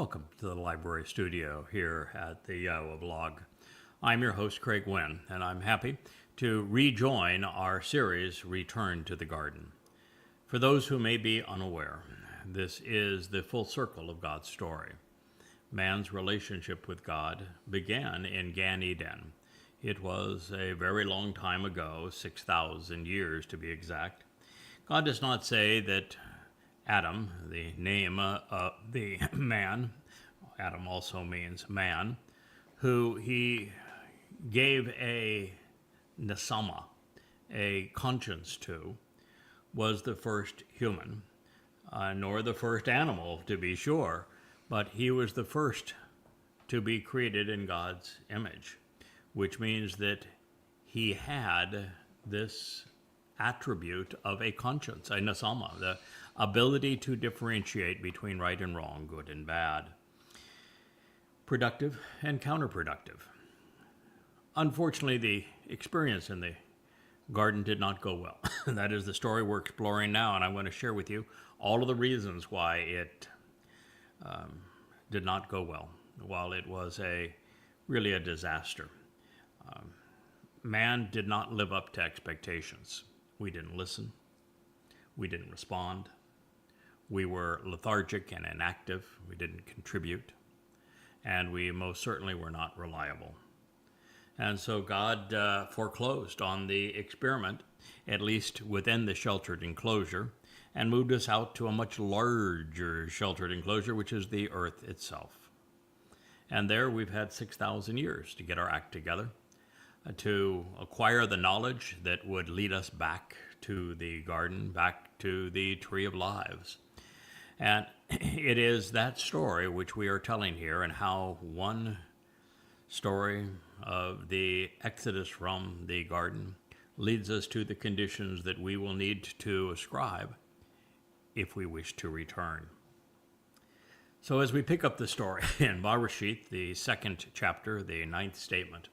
Welcome to the library studio here at the Yahweh blog. I'm your host, Craig Wynn, and I'm happy to rejoin our series, Return to the Garden. For those who may be unaware, this is the full circle of God's story. Man's relationship with God began in Gan Eden. It was a very long time ago, 6,000 years to be exact. God does not say that Adam, the name of the man, Adam also means man, who he gave a nesama, a conscience to, was the first human, nor the first animal, to be sure, but he was the first to be created in God's image, which means that he had this attribute of a conscience, a nesama, the ability to differentiate between right and wrong, good and bad, productive and counterproductive. Unfortunately, the experience in the garden did not go well. That is the story we're exploring now, and I want to share with you all of the reasons why it did not go well, while it was really a disaster. Man did not live up to expectations. We didn't listen. We didn't respond. We were lethargic and inactive. We didn't contribute. And we most certainly were not reliable. And so God foreclosed on the experiment, at least within the sheltered enclosure, and moved us out to a much larger sheltered enclosure, which is the earth itself. And there we've had 6,000 years to get our act together, to acquire the knowledge that would lead us back to the garden, back to the tree of lives. And it is that story which we are telling here, and how one story of the exodus from the garden leads us to the conditions that we will need to ascribe if we wish to return. So as we pick up the story in Bereshith, the second chapter, the 9th statement,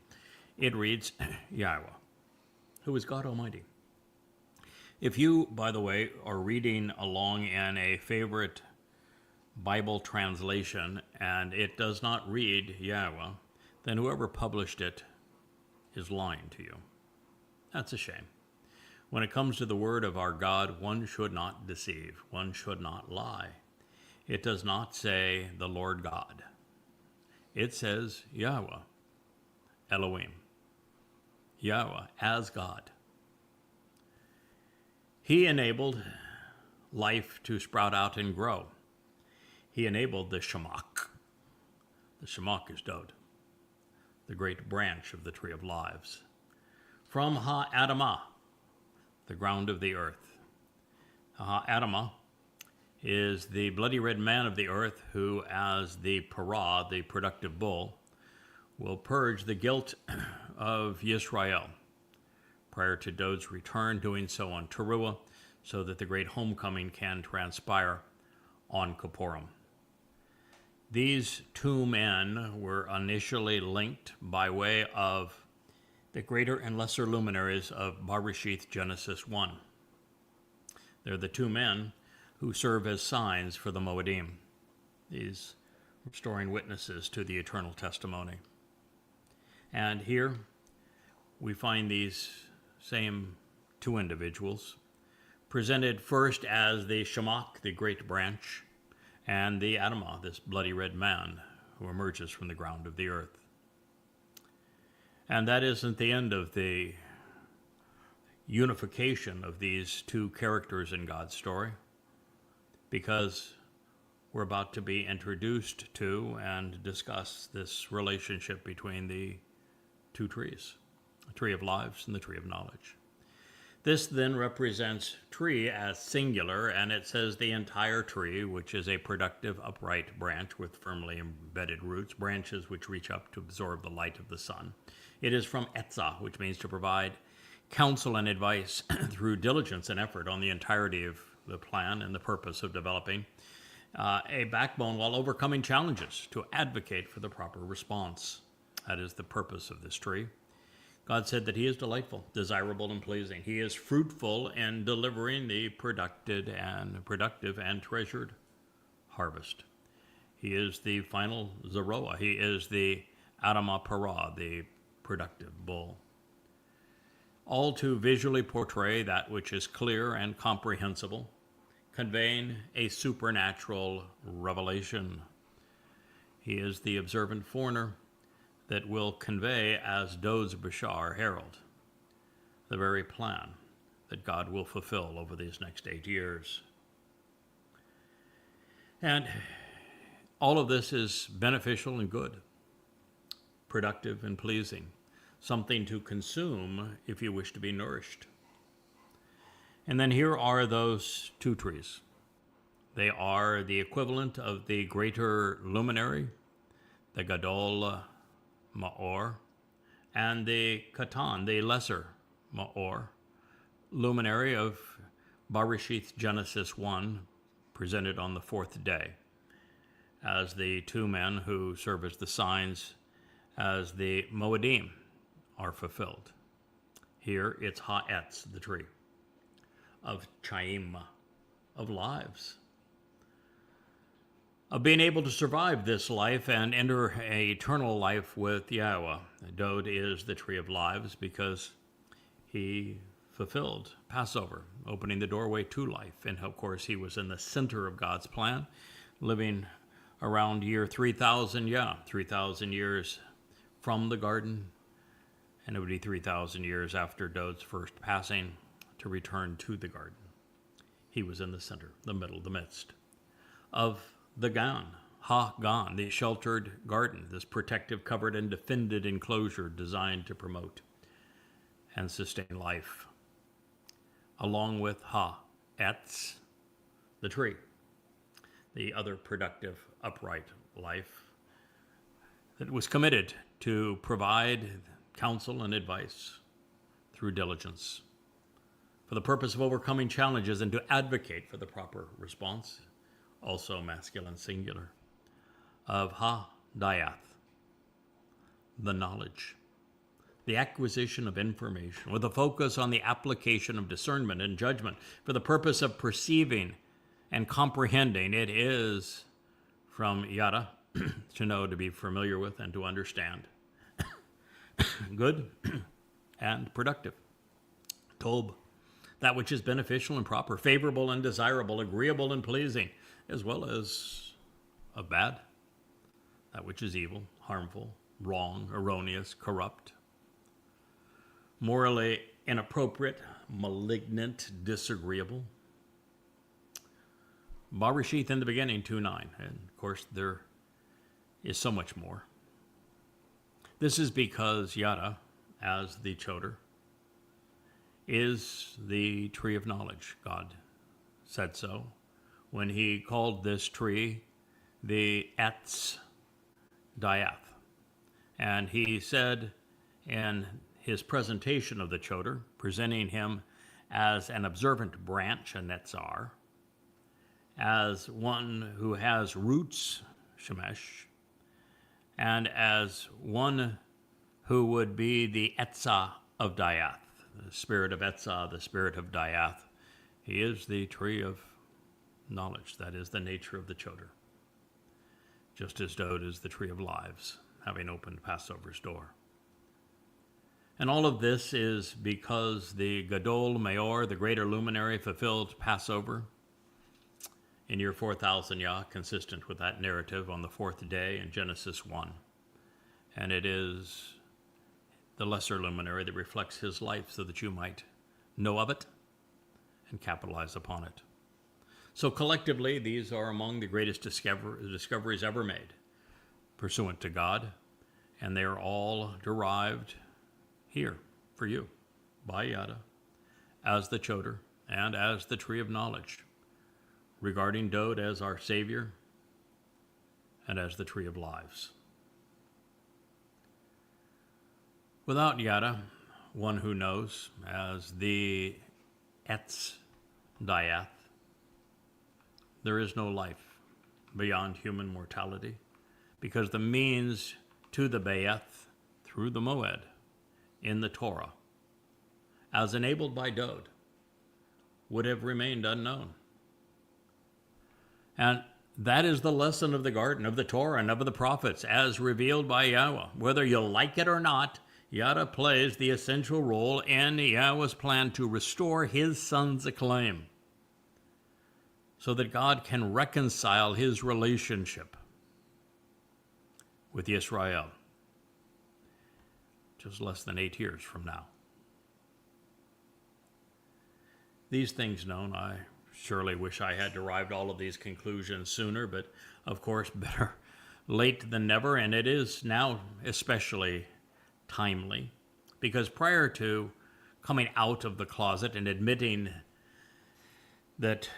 it reads, Yahweh, who is God Almighty. If you, by the way, are reading along in a favorite Bible translation and it does not read Yahweh, then whoever published it is lying to you. That's a shame. When it comes to the word of our God, one should not deceive. One should not lie. It does not say the Lord God. It says Yahweh, Elohim, Yahweh as God. He enabled life to sprout out and grow. He enabled the shamak. The shamak is Dod, the great branch of the tree of lives. From ha-adamah, the ground of the earth. Ha-adamah is the bloody red man of the earth who, as the parah, the productive bull, will purge the guilt of Yisrael prior to Dod's return, doing so on taruw'ah, so that the great homecoming can transpire on Kippurim. These two men were initially linked by way of the greater and lesser luminaries of Bereshith Genesis 1. They're the two men who serve as signs for the Mow'ed, these restoring witnesses to the eternal testimony. And here we find these same two individuals presented first as the shamak, the great branch, and the adamah, this bloody red man who emerges from the ground of the earth. And that isn't the end of the unification of these two characters in God's story, because we're about to be introduced to and discuss this relationship between the two trees, the tree of lives and the tree of knowledge. This then represents tree as singular, and it says the entire tree, which is a productive, upright branch with firmly embedded roots, branches which reach up to absorb the light of the sun. It is from etza, which means to provide counsel and advice through diligence and effort on the entirety of the plan and the purpose of developing a backbone while overcoming challenges to advocate for the proper response. That is the purpose of this tree. God said that he is delightful, desirable, and pleasing. He is fruitful in delivering the productive and treasured harvest. He is the final Zeroah. He is the Adamah Parah, the productive bull. All to visually portray that which is clear and comprehensible, conveying a supernatural revelation. He is the observant foreigner that will convey, as Dod's Bashar herald, the very plan that God will fulfill over these next 8 years. And all of this is beneficial and good, productive and pleasing, something to consume if you wish to be nourished. And then here are those two trees. They are the equivalent of the greater luminary, the Gadol Ma'or, and the Katan, the lesser Ma'or, luminary of Bereshith Genesis 1, presented on the 4th day, as the two men who serve as the signs as the Mow'edim are fulfilled. Here it's Ha'etz, the tree of Chaim, of lives, of being able to survive this life and enter an eternal life with Yahweh. Dod is the tree of lives because he fulfilled Passover, opening the doorway to life. And of course, he was in the center of God's plan, living around year 3,000, 3,000 years from the garden. And it would be 3,000 years after Dod's first passing to return to the garden. He was in the center, the middle, the midst of the Gan, Ha-Gan, the sheltered garden, this protective, covered, and defended enclosure designed to promote and sustain life, along with Ha-Etz, the tree, the other productive, upright life that was committed to provide counsel and advice through diligence for the purpose of overcoming challenges and to advocate for the proper response, also masculine singular, of Ha-Dayath, the knowledge, the acquisition of information with a focus on the application of discernment and judgment for the purpose of perceiving and comprehending. It is from Yada, to know, to be familiar with, and to understand. Good and productive. Tob, that which is beneficial and proper, favorable and desirable, agreeable and pleasing, as well as of bad, that which is evil, harmful, wrong, erroneous, corrupt, morally inappropriate, malignant, disagreeable. Bereshith in the beginning, 2:9. And of course, there is so much more. This is because Yada, as the Choder, is the tree of knowledge. God said so when he called this tree the Etz Dayath. And he said in his presentation of the Choder, presenting him as an observant branch, a Netzar, as one who has roots, Shemesh, and as one who would be the Etzah of Dayath, the spirit of Etzah, the spirit of Dayath. He is the tree of knowledge. That is the nature of the Choder. Just as Dod is the tree of lives, having opened Passover's door. And all of this is because the Gadol Maor, the greater luminary, fulfilled Passover in year 4,000 Yah, consistent with that narrative on the 4th day in Genesis 1. And it is the lesser luminary that reflects his life so that you might know of it and capitalize upon it. So collectively, these are among the greatest discoveries ever made, pursuant to God, and they are all derived here for you by Yada as the Choder and as the tree of knowledge, regarding Dod as our Savior and as the tree of lives. Without Yada, one who knows, as the Etz Dayath, there is no life beyond human mortality, because the means to the Bayeth through the Mow'ed in the Torah, as enabled by Dod, would have remained unknown. And That is the lesson of the garden, of the Torah, and of the prophets, as revealed by Yahweh. Whether you like it or not, Yada plays the essential role in Yahweh's plan to restore his son's acclaim, so that God can reconcile his relationship with Israel just less than 8 years from now. These things known, I surely wish I had derived all of these conclusions sooner, but of course, better late than never, and it is now especially timely, because prior to coming out of the closet and admitting that,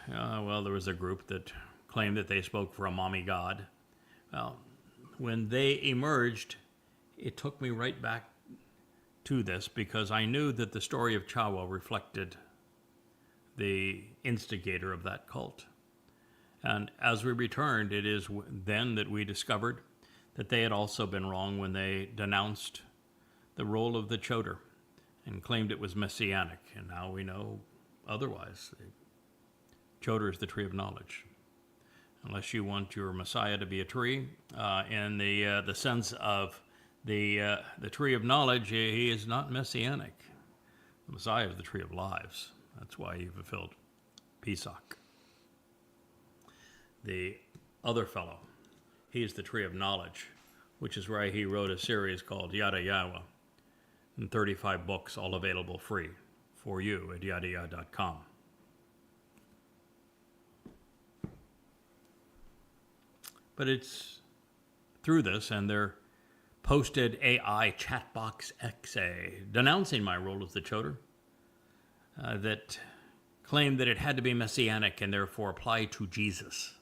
there was a group that claimed that they spoke for a mommy god. Well, when they emerged, it took me right back to this, because I knew that the story of Chawa reflected the instigator of that cult. And as we returned, it is then that we discovered that they had also been wrong when they denounced the role of the Choder and claimed it was messianic. And now we know otherwise. The Choder is the tree of knowledge. Unless you want your Messiah to be a tree, in the sense of the tree of knowledge, he is not messianic. The Messiah is the tree of lives. That's why he fulfilled Pesach. The other fellow, he is the tree of knowledge, which is why he wrote a series called Yada Yahweh, and 35 books, all available free for you at yadayah.com. But it's through this and their posted AI chatbox XA denouncing my role as the Choder that claimed that it had to be messianic and therefore apply to Jesus.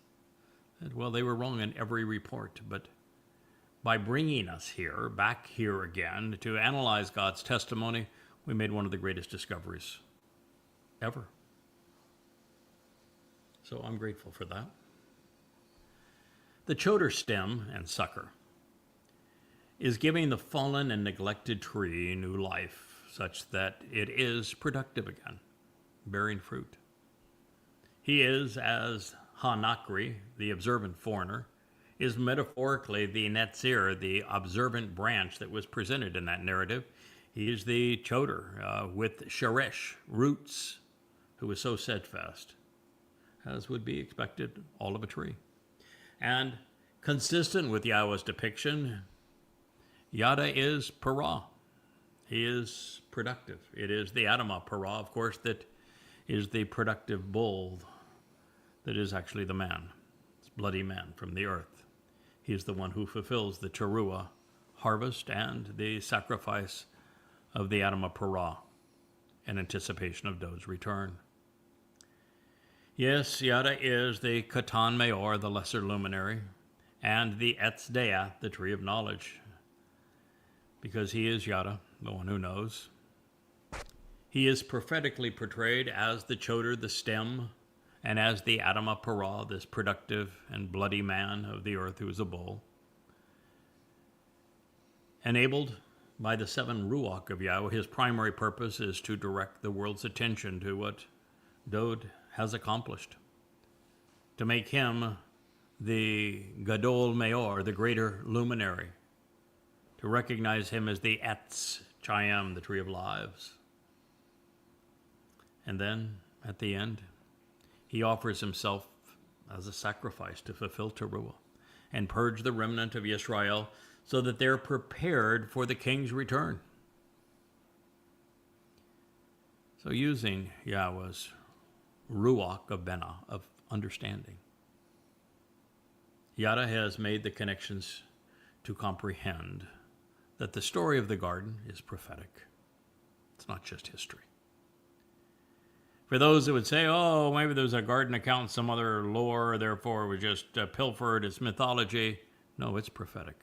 And, well, they were wrong in every report, but by bringing us here, back here again, to analyze God's testimony, we made one of the greatest discoveries ever. So I'm grateful for that. The Choder stem and sucker is giving the fallen and neglected tree new life, such that it is productive again, bearing fruit. He is, as Ha-Nakri, the observant foreigner, is metaphorically the Netzir, the observant branch that was presented in that narrative. He is the Choder with Sheresh, roots, who is so steadfast, as would be expected all of a tree. And consistent with Yahweh's depiction, Yada is Parah. He is productive. It is the Adamah Parah, of course, that is the productive bull that is actually the man. It's bloody man from the earth. He is the one who fulfills the taruw'ah harvest and the sacrifice of the Adamah Parah in anticipation of Do's return. Yes, Yada is the Katan Meor, the lesser luminary, and the Etz Deah, the tree of knowledge, because he is Yada, the one who knows. He is prophetically portrayed as the Choder, the stem, and as the Adamah Parah, this productive and bloody man of the earth who is a bull. Enabled by the 7 Ruach of Yahweh, his primary purpose is to direct the world's attention to what Dod has accomplished, to make him the Gadol Meor, the greater luminary, to recognize him as the Etz Chaim, the tree of lives. And then, at the end, he offers himself as a sacrifice to fulfill taruw'ah and purge the remnant of Israel so that they're prepared for the king's return. So using Yahweh's Ruach of Benah, of understanding, Yada has made the connections to comprehend that the story of the garden is prophetic. It's not just history. For those that would say, oh, maybe there's a garden account in some other lore, therefore it was just pilfered, it's mythology. No, it's prophetic.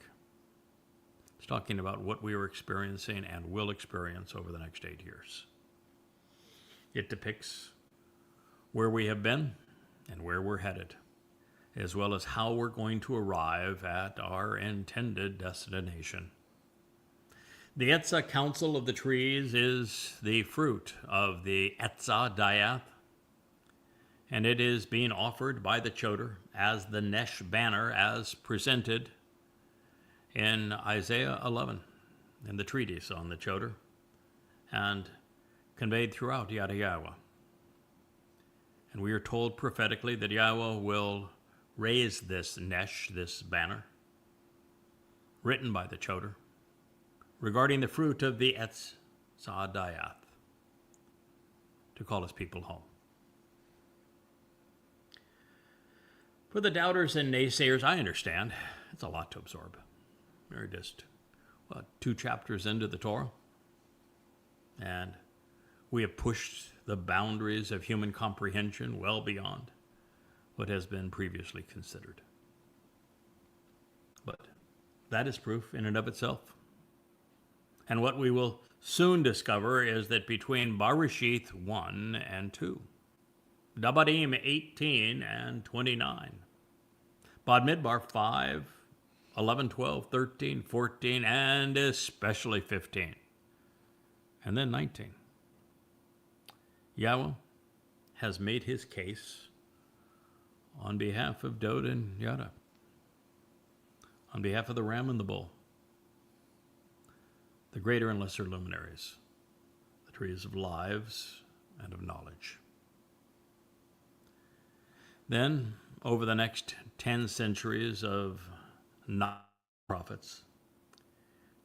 It's talking about what we were experiencing and will experience over the next 8 years. It depicts where we have been and where we're headed, as well as how we're going to arrive at our intended destination. The Etzah Council of the Trees is the fruit of the Etzah Diath, And it is being offered by the Choder as the Nesh banner as presented in Isaiah 11 in the treatise on the Choder and conveyed throughout Yada Yahweh. And we are told prophetically that Yahweh will raise this Nesh, this banner, written by the Choder, regarding the fruit of the Etz Sa'adayath, to call his people home. For the doubters and naysayers, I understand. It's a lot to absorb. We're just, 2 chapters into the Torah. And we have pushed the boundaries of human comprehension well beyond what has been previously considered. But that is proof in and of itself. And what we will soon discover is that between Barashith 1 and 2, Dabarim 18 and 29, Bamidbar 5, 11, 12, 13, 14, and especially 15, and then 19, Yahweh has made his case on behalf of Dod and Yada, on behalf of the ram and the bull, the greater and lesser luminaries, the trees of lives and of knowledge. Then, over the next 10 centuries of prophets,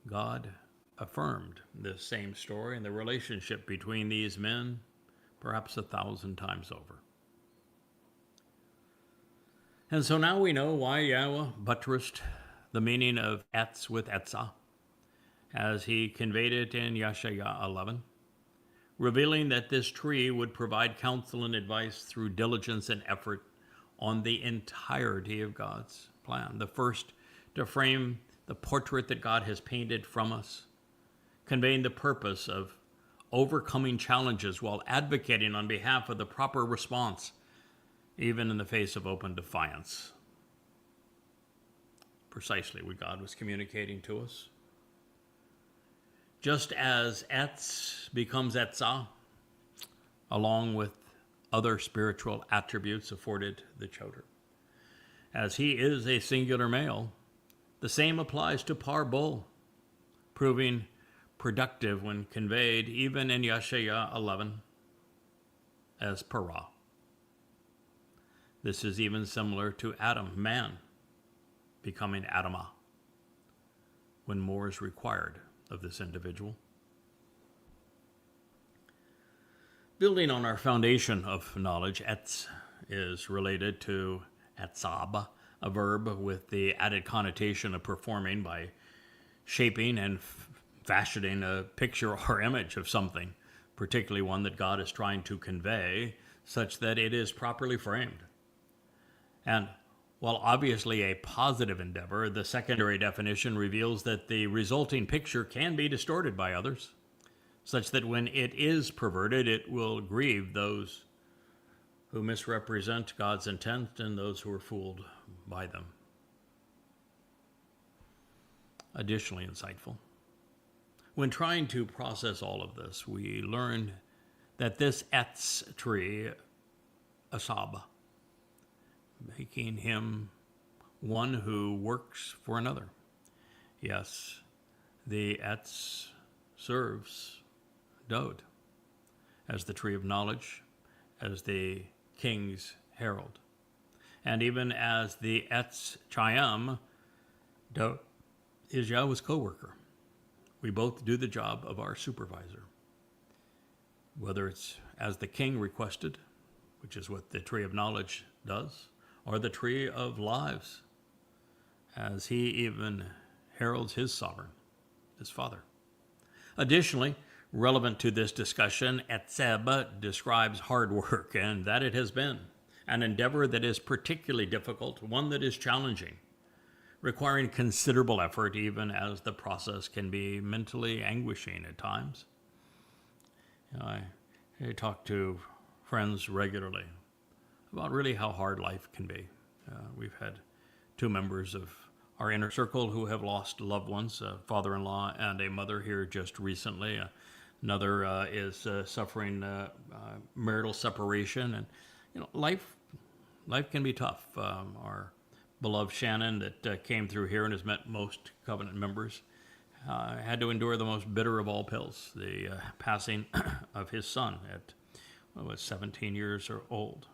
God affirmed this same story and the relationship between these men perhaps 1,000 times over. And so now we know why Yahweh buttressed the meaning of Etz with Etzah, as he conveyed it in Yeshaya 11, revealing that this tree would provide counsel and advice through diligence and effort on the entirety of God's plan. The first to frame the portrait that God has painted from us, conveying the purpose of overcoming challenges while advocating on behalf of the proper response, even in the face of open defiance. Precisely what God was communicating to us. Just as Etz becomes Etzah, along with other spiritual attributes afforded the Choder, as he is a singular male, the same applies to Par Bull, proving productive when conveyed even in Yeshaya 11 as Parah. This is even similar to Adam, man, becoming Adamah, when more is required of this individual. Building on our foundation of knowledge, Etz is related to etzab, a verb with the added connotation of performing by shaping and fashioning a picture or image of something, particularly one that God is trying to convey, such that it is properly framed. And while obviously a positive endeavor, the secondary definition reveals that the resulting picture can be distorted by others, such that when it is perverted, it will grieve those who misrepresent God's intent and those who are fooled by them. Additionally insightful, when trying to process all of this, we learned that this Etz tree, Asab, making him one who works for another. Yes, the Etz serves Dod as the tree of knowledge, as the king's herald, and even as the Etz Chaim, Dod is Yahweh's co-worker. We both do the job of our supervisor, whether it's as the king requested, which is what the tree of knowledge does, or the tree of lives, as he even heralds his sovereign, his father. Additionally, relevant to this discussion, Etzeb describes hard work, and that it has been an endeavor that is particularly difficult, one that is challenging, requiring considerable effort, even as the process can be mentally anguishing at times. I talk to friends regularly about really how hard life can be. We've had 2 members of our inner circle who have lost loved ones, a father-in-law and a mother here just recently. Another is suffering marital separation, and life can be tough. Our beloved Shannon that came through here and has met most covenant members had to endure the most bitter of all pills, the passing of his son at 17 years old.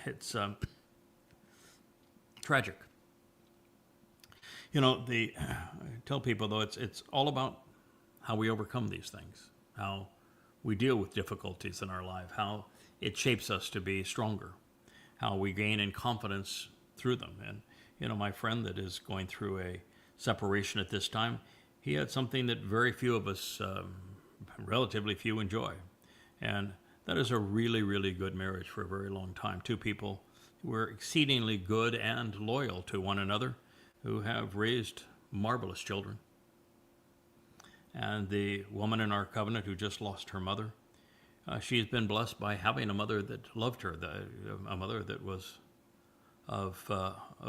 It's tragic. I tell people, though, it's all about how we overcome these things, how we deal with difficulties in our life, how it shapes us to be stronger, how we gain in confidence through them. And, my friend that is going through a separation at this time, he had something that very few of us, relatively few, enjoy. And that is a really, really good marriage for a very long time. Two people who were exceedingly good and loyal to one another, who have raised marvelous children. And the woman in our covenant who just lost her mother, she's been blessed by having a mother that loved her, a mother that was of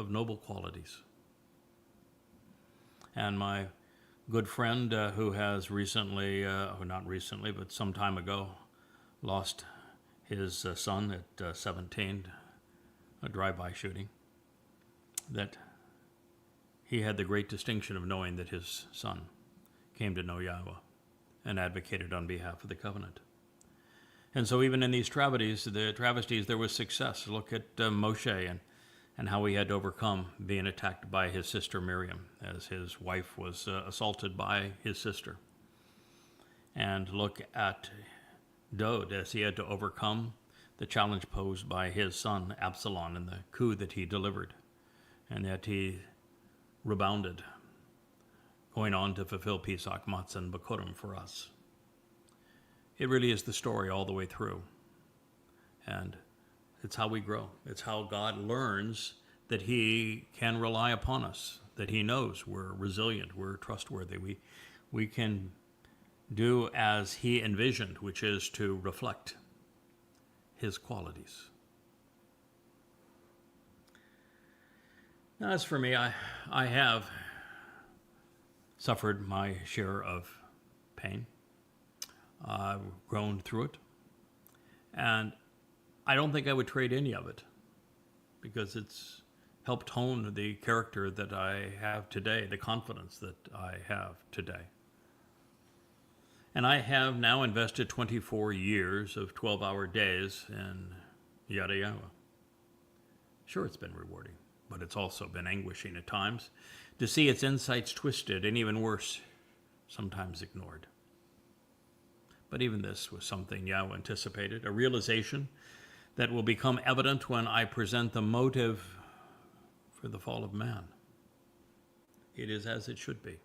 noble qualities. And my good friend who has recently, not recently, but some time ago, lost his son at 17, a drive-by shooting, that he had the great distinction of knowing that his son came to know Yahweh and advocated on behalf of the covenant. And so even in these travesties, there was success. Look at Moshe and how he had to overcome being attacked by his sister Miriam as his wife was assaulted by his sister. And look at Daud as he had to overcome the challenge posed by his son Absalom and the coup that he delivered, and that he rebounded, going on to fulfill Pesach, Matzah, and Bakurim for us. It really is the story all the way through. And it's how we grow. It's how God learns that he can rely upon us, that he knows we're resilient, we're trustworthy. We can do as he envisioned, which is to reflect his qualities. Now, as for me, I have suffered my share of pain. I've grown through it. And I don't think I would trade any of it, because it's helped hone the character that I have today, the confidence that I have today. And I have now invested 24 years of 12-hour days in Yada Yahweh. Sure, it's been rewarding, but it's also been anguishing at times to see its insights twisted and, even worse, sometimes ignored. But even this was something Yahweh anticipated, a realization that will become evident when I present the motive for the fall of man. It is as it should be.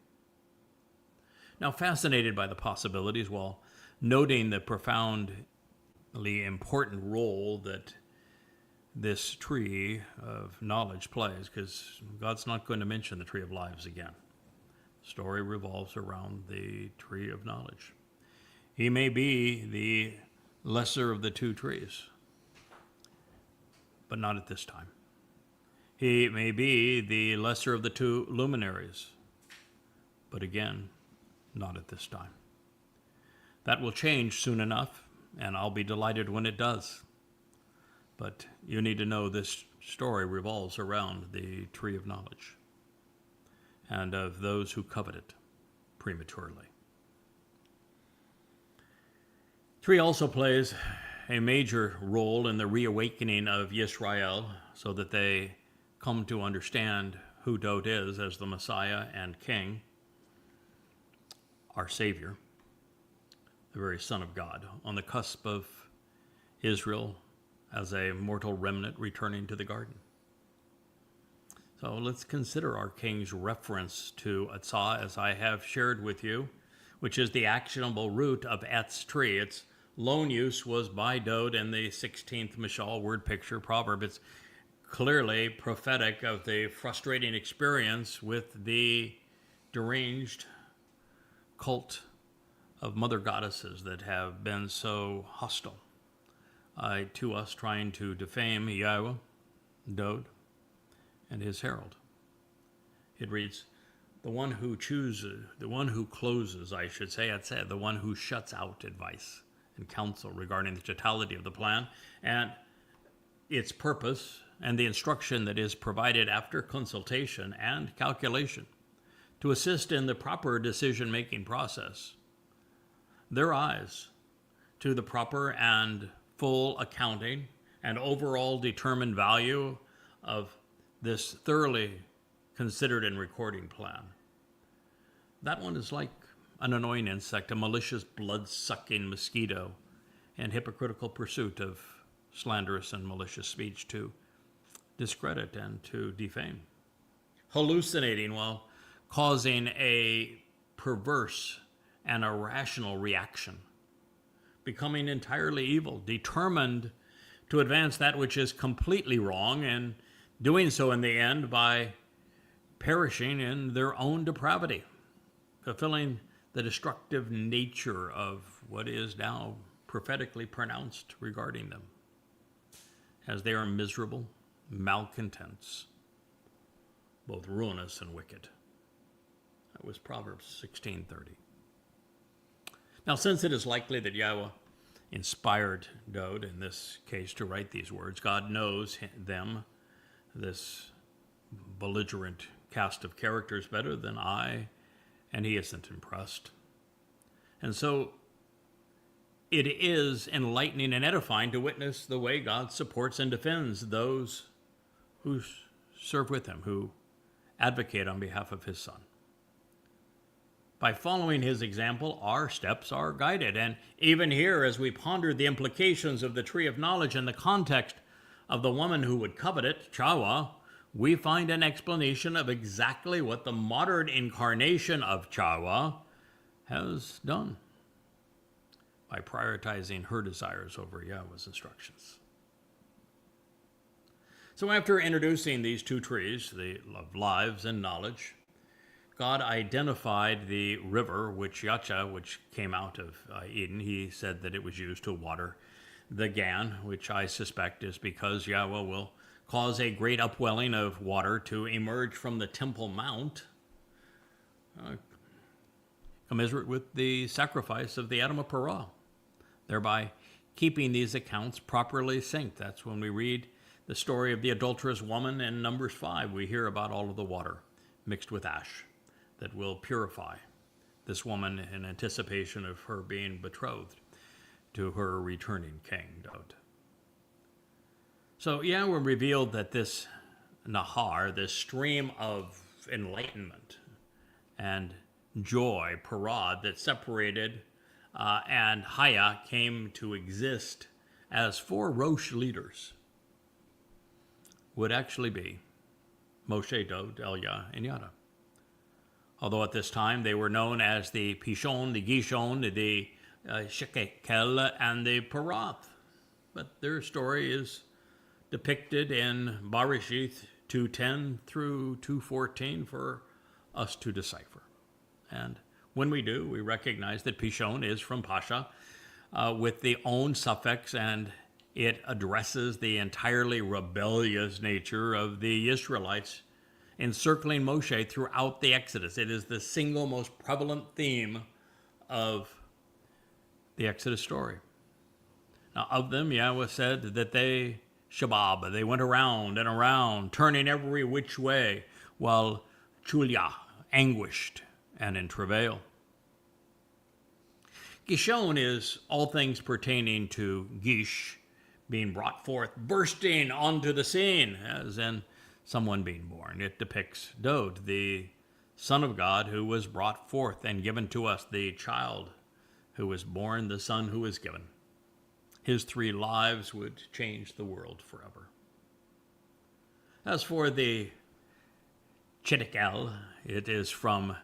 Now, fascinated by the possibilities, while noting the profoundly important role that this tree of knowledge plays, because God's not going to mention the tree of lives again. The story revolves around the tree of knowledge. He may be the lesser of the two trees, but not at this time. He may be the lesser of the two luminaries, but again, not at this time. That will change soon enough, and I'll be delighted when it does. But you need to know this story revolves around the tree of knowledge and of those who covet it prematurely. Tree also plays a major role in the reawakening of Yisrael so that they come to understand who Daud is as the Messiah and King, our Savior, the very Son of God, on the cusp of Israel as a mortal remnant returning to the garden. So let's consider our King's reference to al-aqsa, as I have shared with you, which is the actionable root of etz tree. Its loan use was by Daud in the 16th Mishal word picture proverb. It's clearly prophetic of the frustrating experience with the deranged cult of mother goddesses that have been so hostile to us, trying to defame Yahweh, Daud, and his herald. It reads, the one who closes, I should say, the one who shuts out advice and counsel regarding the totality of the plan, and its purpose and the instruction that is provided after consultation and calculation to assist in the proper decision-making process. Their eyes to the proper and full accounting and overall determined value of this thoroughly considered and recording plan. That one is like an annoying insect, a malicious blood-sucking mosquito, in hypocritical pursuit of slanderous and malicious speech to discredit and to defame. Hallucinating while causing a perverse and irrational reaction. Becoming entirely evil, determined to advance that which is completely wrong, and doing so in the end by perishing in their own depravity, fulfilling the destructive nature of what is now prophetically pronounced regarding them, as they are miserable, malcontents, both ruinous and wicked. That was Proverbs 16:30. Now, since it is likely that Yahweh inspired Dowd in this case to write these words, God knows them, this belligerent cast of characters, better than I, and he isn't impressed. And so it is enlightening and edifying to witness the way God supports and defends those who serve with him, who advocate on behalf of his Son. By following his example, our steps are guided. And even here, as we ponder the implications of the tree of knowledge in the context of the woman who would covet it, taruw'ah, we find an explanation of exactly what the modern incarnation of taruw'ah has done by prioritizing her desires over Yahweh's instructions. So after introducing these two trees, the of lives and knowledge, God identified the river, which came out of Eden. He said that it was used to water the Gan, which I suspect is because Yahweh will cause a great upwelling of water to emerge from the Temple Mount, commensurate with the sacrifice of the Adam of Perah, thereby keeping these accounts properly synced. That's when we read the story of the adulterous woman in Numbers 5. We hear about all of the water mixed with ash that will purify this woman in anticipation of her being betrothed to her returning king, Dowd. So Yahweh revealed that this Nahar, this stream of enlightenment and joy, Parad, that separated and Haya came to exist as four Rosh leaders, would actually be Moshe, Dowd, Elia, and Yada. Although at this time they were known as the Pishon, the Gishon, the Shekel, and the Parath. But their story is depicted in Bereshith 2:10 through 2:14 for us to decipher. And when we do, we recognize that Pishon is from Pasha with the own suffix, and it addresses the entirely rebellious nature of the Israelites encircling Moshe throughout the Exodus. It is the single most prevalent theme of the Exodus story. Now, of them, Yahweh said that they went around and around, turning every which way, while Chulia anguished and in travail. Gishon is all things pertaining to Gish, being brought forth, bursting onto the scene, as in someone being born. It depicts Dowd, the Son of God, who was brought forth and given to us, the child who was born, the Son who was given. His 3 lives would change the world forever. As for the Tzedek-el, it is from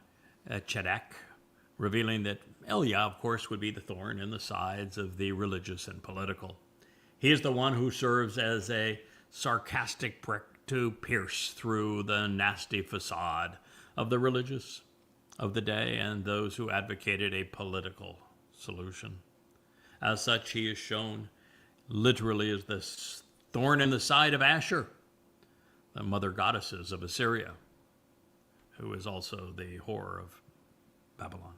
Tzedek, revealing that Elia, of course, would be the thorn in the sides of the religious and political. He is the one who serves as a sarcastic prick to pierce through the nasty facade of the religious of the day and those who advocated a political solution. As such, he is shown literally as the thorn in the side of Asher, the mother goddesses of Assyria, who is also the whore of Babylon.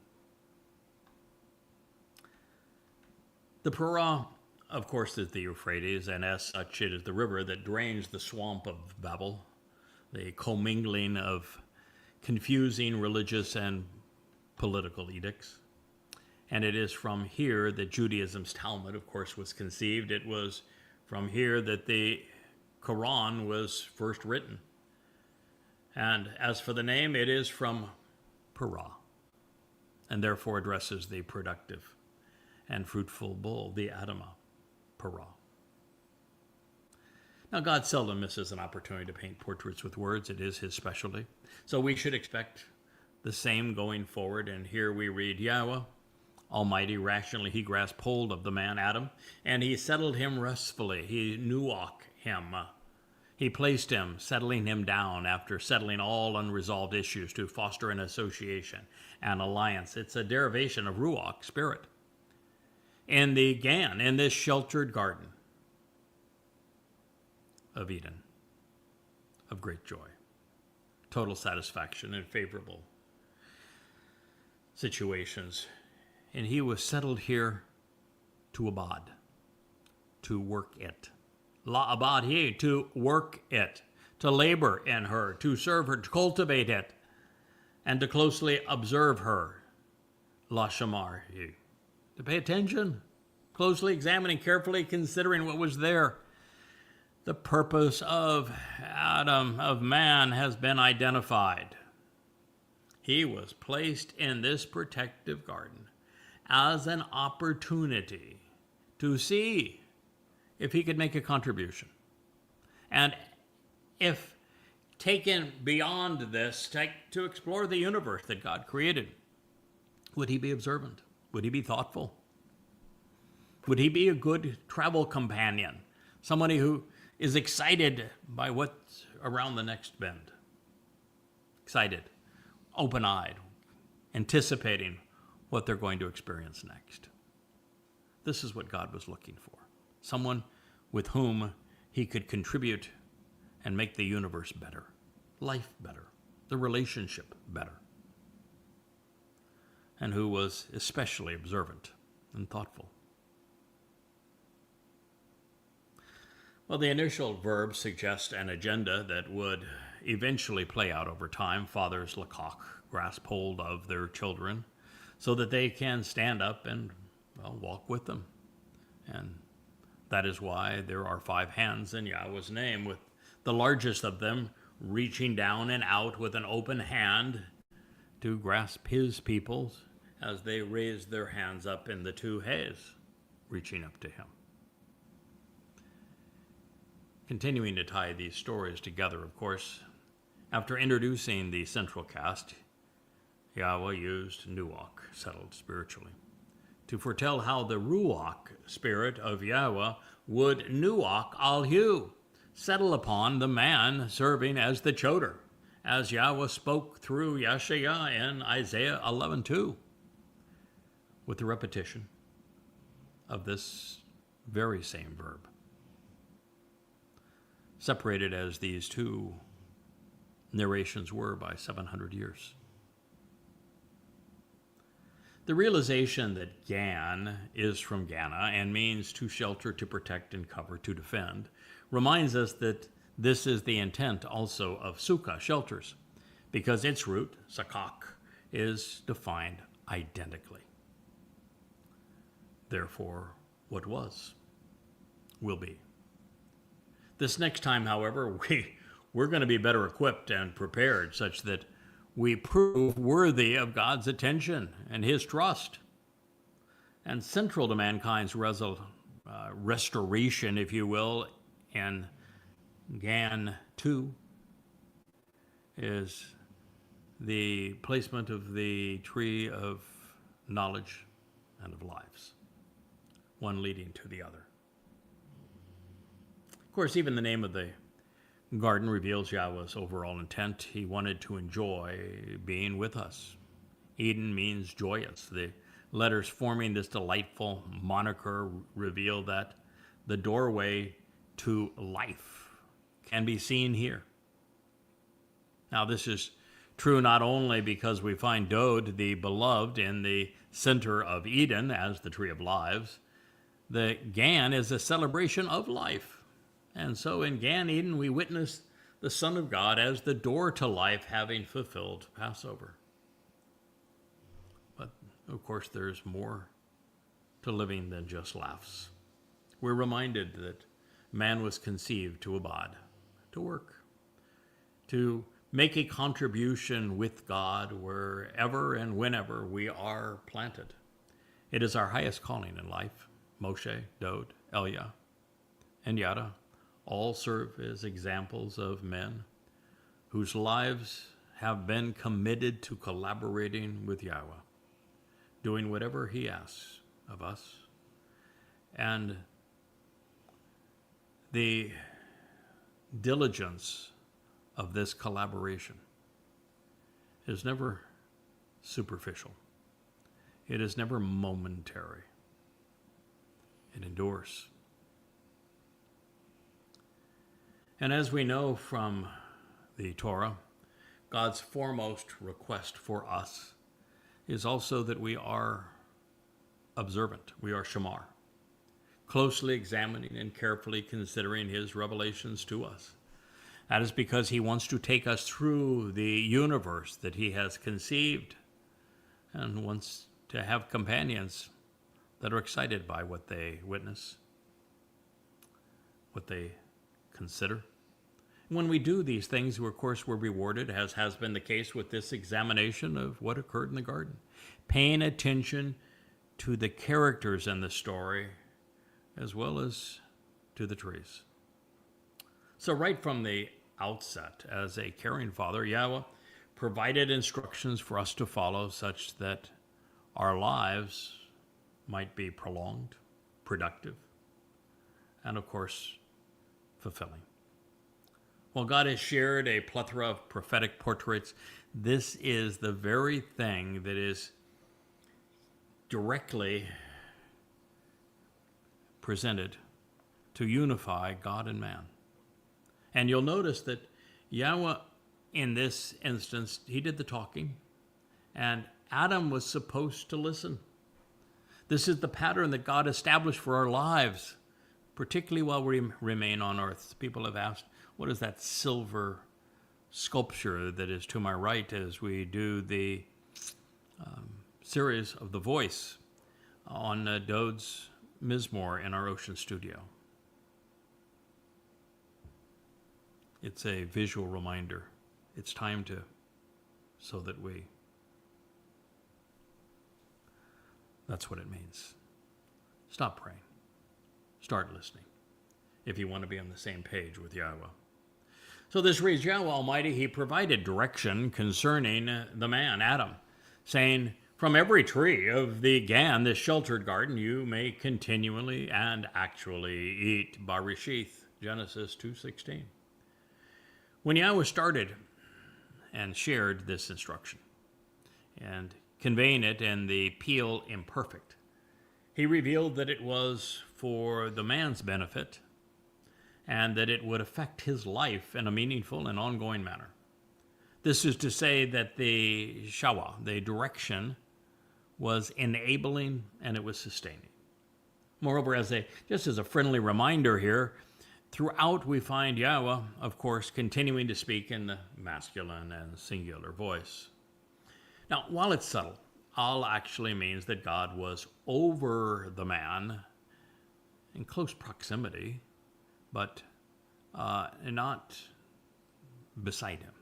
The Parah of course, is the Euphrates, and as such, it is the river that drains the swamp of Babel, the commingling of confusing religious and political edicts. And it is from here that Judaism's Talmud, of course, was conceived. It was from here that the Quran was first written. And as for the name, it is from Perah, and therefore addresses the productive and fruitful bull, the Adamah, Perah. Now, God seldom misses an opportunity to paint portraits with words. It is his specialty. So we should expect the same going forward. And here we read, Yahweh, Almighty, rationally, he grasped hold of the man Adam, and he settled him restfully. He nuach him. He placed him, settling him down after settling all unresolved issues to foster an association, an alliance. It's a derivation of ruach, spirit. In the Gan, in this sheltered garden of Eden, of great joy, total satisfaction in favorable situations. And he was settled here to abad, to work it. La abad, to work it, to labor in her, to serve her, to cultivate it, and to closely observe her. La shamar, to pay attention, closely examining, carefully considering what was there. The purpose of Adam, of man, has been identified. He was placed in this protective garden as an opportunity to see if he could make a contribution. And if taken beyond this, to explore the universe that God created, would he be observant? Would he be thoughtful? Would he be a good travel companion? Somebody who is excited by what's around the next bend. Excited, open-eyed, anticipating what they're going to experience next. This is what God was looking for. Someone with whom he could contribute and make the universe better, life better, the relationship better, and who was especially observant and thoughtful. Well, the initial verbs suggest an agenda that would eventually play out over time. Fathers lakach, grasp hold of their children so that they can stand up and, well, walk with them. And that is why there are 5 hands in Yahweh's name, with the largest of them reaching down and out with an open hand to grasp his people as they raise their hands up in the 2 hays, reaching up to him. Continuing to tie these stories together, of course, after introducing the central cast, Yahweh used nuach, settled spiritually, to foretell how the ruach, spirit of Yahweh, would nuach al-hu, settle upon the man serving as the choder, as Yahweh spoke through Yeshaya in Isaiah 11:2, with the repetition of this very same verb, separated as these 2 narrations were by 700 years. The realization that Gan is from Ghana and means to shelter, to protect, and cover, to defend, reminds us that this is the intent also of Sukkah, shelters, because its root, sakak, is defined identically. Therefore, what was, will be. This next time, however, we're going to be better equipped and prepared such that we prove worthy of God's attention and his trust. And central to mankind's restoration, if you will, in Gan 2 is the placement of the tree of knowledge and of lives, one leading to the other. Of course, even the name of the garden reveals Yahweh's overall intent. He wanted to enjoy being with us. Eden means joyous. The letters forming this delightful moniker reveal that the doorway to life can be seen here. Now, this is true not only because we find Dod, the beloved, in the center of Eden as the tree of lives, The Gan is a celebration of life. And so in Gan Eden, we witness the Son of God as the door to life, having fulfilled Passover. But of course, there's more to living than just laughs. We're reminded that man was conceived to abide, to work, to make a contribution with God wherever and whenever we are planted. It is our highest calling in life. Moshe, Dod, Elia, and Yada all serve as examples of men whose lives have been committed to collaborating with Yahweh, doing whatever he asks of us. And the diligence of this collaboration is never superficial. It is never momentary. It endures. And as we know from the Torah, God's foremost request for us is also that we are observant. We are shamar, closely examining and carefully considering his revelations to us. That is because he wants to take us through the universe that he has conceived and wants to have companions that are excited by what they witness, what they consider. When we do these things, of course, we're rewarded, as has been the case with this examination of what occurred in the garden, paying attention to the characters in the story as well as to the trees. So right from the outset, as a caring father, Yahweh provided instructions for us to follow such that our lives might be prolonged, productive, and of course, fulfilling. While God has shared a plethora of prophetic portraits, this is the very thing that is directly presented to unify God and man. And you'll notice that Yahweh, in this instance, he did the talking, and Adam was supposed to listen. This is the pattern that God established for our lives, particularly while we remain on earth. People have asked, what is that silver sculpture that is to my right as we do the series of The Voice on Dod's Mizmor in our Ocean studio? It's a visual reminder. It's time to, so that we, that's what it means. Stop praying. Start listening if you want to be on the same page with Yahweh. So this reads, Yahweh Almighty, he provided direction concerning the man, Adam, saying, from every tree of the Gan, this sheltered garden, you may continually and actually eat. Barishith, Genesis 2:16. When Yahweh started and shared this instruction and conveying it in the Peel Imperfect, he revealed that it was for the man's benefit and that it would affect his life in a meaningful and ongoing manner. This is to say that the shabuw'ah, the direction, was enabling and it was sustaining. Moreover, just as a friendly reminder here, throughout we find Yahweh, of course, continuing to speak in the masculine and singular voice. Now, while it's subtle, al actually means that God was over the man in close proximity, but not beside him.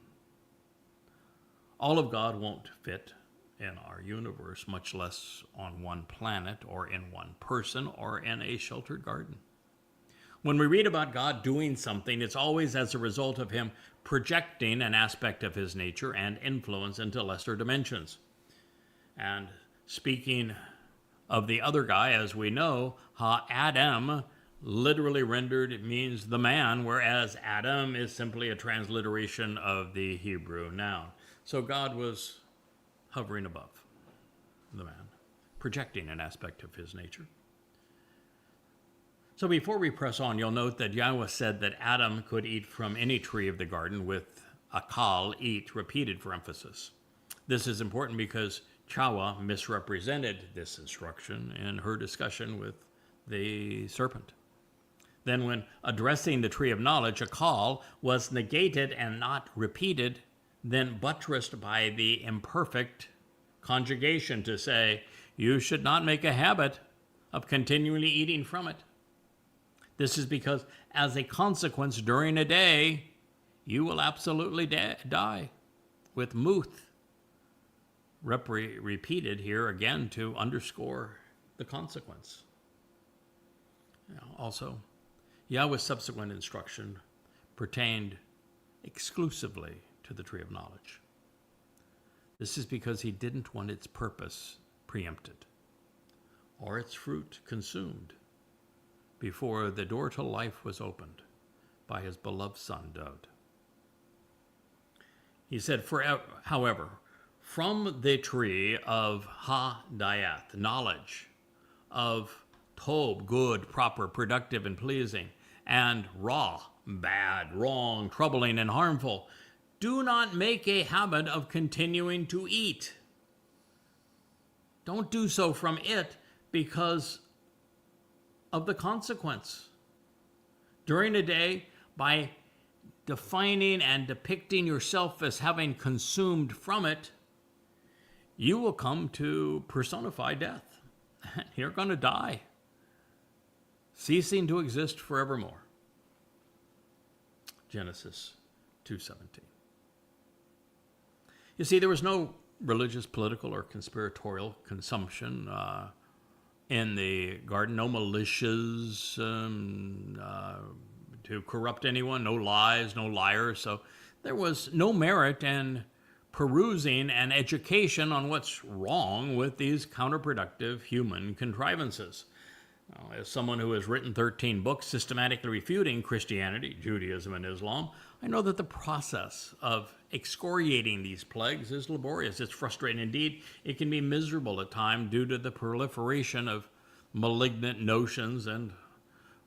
All of God won't fit in our universe, much less on one planet or in one person or in a sheltered garden. When we read about God doing something, it's always as a result of him projecting an aspect of his nature and influence into lesser dimensions. And speaking of the other guy, as we know, Ha-Adam, literally rendered, means the man, whereas Adam is simply a transliteration of the Hebrew noun. So God was hovering above the man, projecting an aspect of his nature. So before we press on, you'll note that Yahweh said that Adam could eat from any tree of the garden with akal, eat, repeated for emphasis. This is important because Chawa misrepresented this instruction in her discussion with the serpent. Then when addressing the tree of knowledge, a call was negated and not repeated, then buttressed by the imperfect conjugation to say, you should not make a habit of continually eating from it. This is because as a consequence during a day, you will absolutely die, with muth repeated here again to underscore the consequence. Also, Yahweh's subsequent instruction pertained exclusively to the tree of knowledge. This is because he didn't want its purpose preempted or its fruit consumed before the door to life was opened by his beloved son, Dowd. He said, however, from the tree of ha-dayath, knowledge, of tob, good, proper, productive, and pleasing, and ra, bad, wrong, troubling, and harmful, do not make a habit of continuing to eat. Don't do so from it because of the consequence. During a day, by defining and depicting yourself as having consumed from it, you will come to personify death. You're going to die, ceasing to exist forevermore. Genesis 2:17. You see, there was no religious, political, or conspiratorial consumption in the garden, no militias to corrupt anyone, no lies, no liars. So there was no merit in perusing and education on what's wrong with these counterproductive human contrivances. Now, as someone who has written 13 books systematically refuting Christianity, Judaism, and Islam, I know that the process of excoriating these plagues is laborious. It's frustrating. Indeed, it can be miserable at times due to the proliferation of malignant notions and,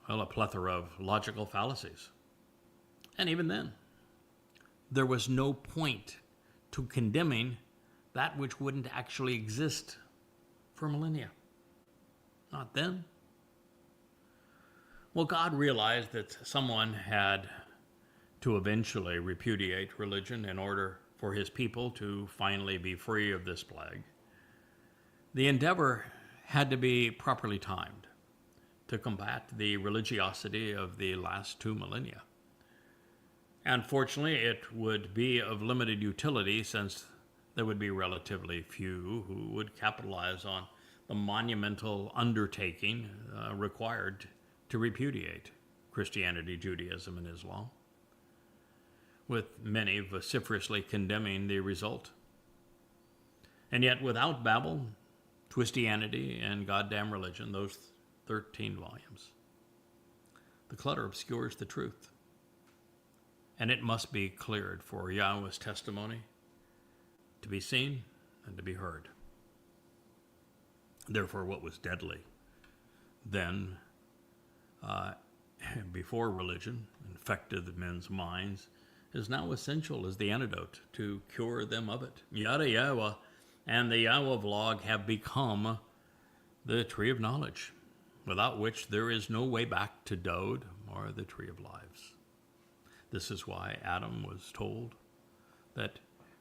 well, a plethora of logical fallacies. And even then, there was no point to condemning that which wouldn't actually exist for millennia. Not then. Well, God realized that someone had to eventually repudiate religion in order for his people to finally be free of this plague. The endeavor had to be properly timed to combat the religiosity of the last 2 millennia. Unfortunately, it would be of limited utility since there would be relatively few who would capitalize on the monumental undertaking required to repudiate Christianity, Judaism, and Islam, with many vociferously condemning the result. And yet, without Babel, Twistianity, and goddamn religion, those 13 volumes, the clutter obscures the truth. And it must be cleared for Yahweh's testimony to be seen and to be heard. Therefore, what was deadly then, before religion infected men's minds, is now essential as the antidote to cure them of it. Yada Yahweh and the Yahweh vlog have become the tree of knowledge, without which there is no way back to Dowd or the tree of lives. This is why Adam was told that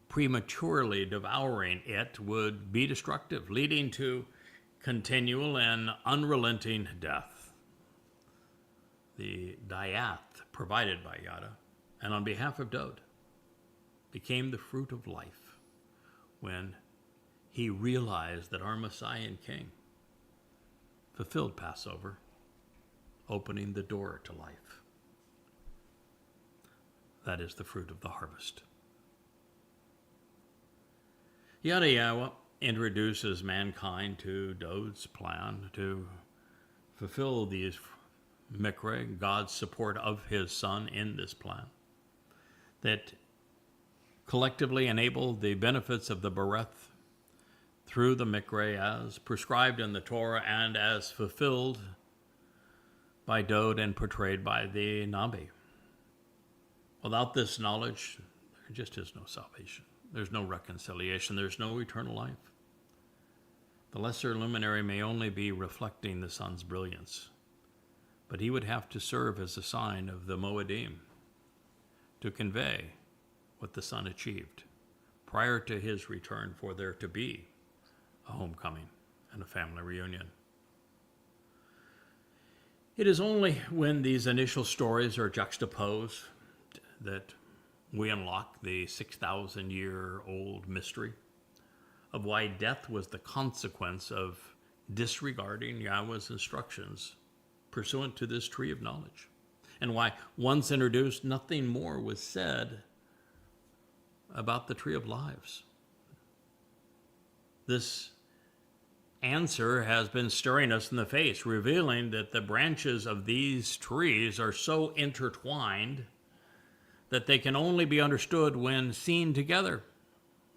prematurely devouring it would be destructive, leading to continual and unrelenting death. The dayath provided by Yada and on behalf of Dowd became the fruit of life when he realized that our Messiah and King fulfilled Passover, opening the door to life. That is the fruit of the harvest. Yada Yahweh introduces mankind to Dowd's plan to fulfill these Miqra'ey, God's support of his son in this plan, that collectively enable the benefits of the Bereth through the Miqra'ey as prescribed in the Torah and as fulfilled by Dowd and portrayed by the Nabi. Without this knowledge, there just is no salvation. There's no reconciliation. There's no eternal life. The lesser luminary may only be reflecting the sun's brilliance, but he would have to serve as a sign of the Mow'ed, to convey what the sun achieved prior to his return, for there to be a homecoming and a family reunion. It is only when these initial stories are juxtaposed that we unlock the 6,000-year-old mystery of why death was the consequence of disregarding Yahweh's instructions pursuant to this tree of knowledge, and why, once introduced, nothing more was said about the tree of lives. This answer has been staring us in the face, revealing that the branches of these trees are so intertwined that they can only be understood when seen together.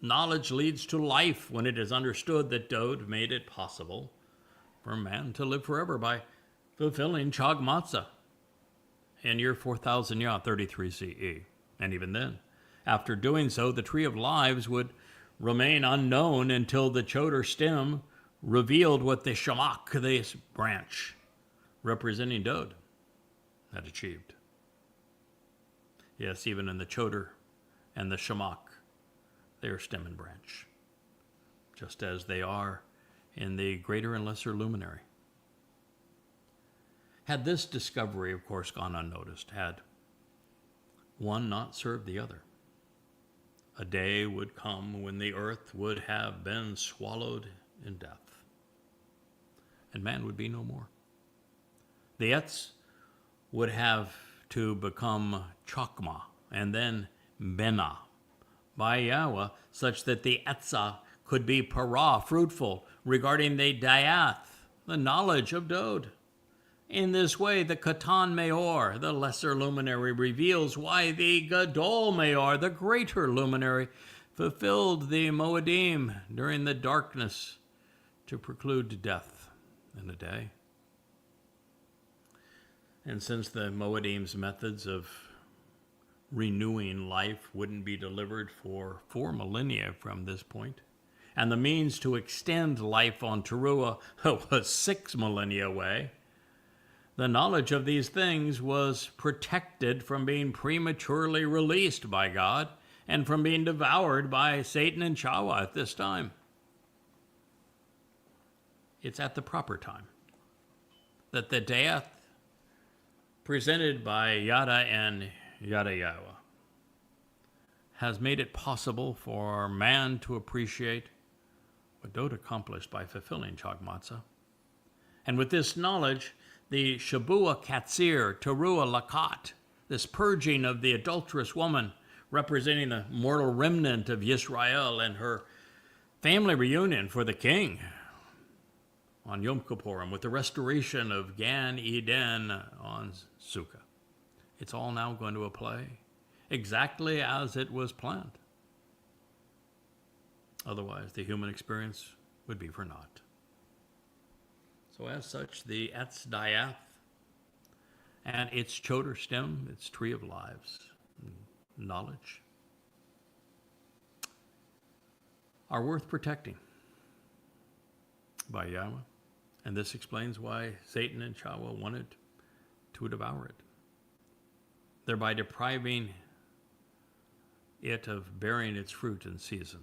Knowledge leads to life when it is understood that Dode made it possible for man to live forever by fulfilling Chag Matzah in year 4000 Yah, 33 CE. And even then, after doing so, the tree of lives would remain unknown until the Chodar stem revealed what the Shamak, this branch representing Dode, had achieved. Yes, even in the Chodar and the Shamak, they are stem and branch, just as they are in the greater and lesser luminary. Had this discovery, of course, gone unnoticed, had one not served the other, a day would come when the earth would have been swallowed in death, and man would be no more. The Etz would have to become Chokmah and then Benah by Yahweh, such that the Etzah could be Parah, fruitful, regarding the Dayath, the knowledge of Dode. In this way, the Katan Meor, the lesser luminary, reveals why the Gadol Meor, the greater luminary, fulfilled the Moedim during the darkness to preclude death in a day. And since the Moedim's methods of renewing life wouldn't be delivered for 4 millennia from this point, and the means to extend life on taruw'ah was 6 millennia away, the knowledge of these things was protected from being prematurely released by God and from being devoured by Satan and shabuw'ah at this time. It's at the proper time that the death presented by Yada and Yada Yahweh has made it possible for man to appreciate what Dode accomplished by fulfilling Chag Matzah. And with this knowledge, the shabuw'ah katsir, taruw'ah lakat, this purging of the adulterous woman, representing the mortal remnant of Yisrael and her family reunion for the king on Yom Kippurim, with the restoration of Gan Eden on Sukkah. It's all now going to play exactly as it was planned. Otherwise, the human experience would be for naught. So as such, the Etz Dayath and its Chodar stem, its tree of lives, knowledge, are worth protecting by Yahweh. And this explains why Satan and shabuw'ah wanted to devour it, thereby depriving it of bearing its fruit in season.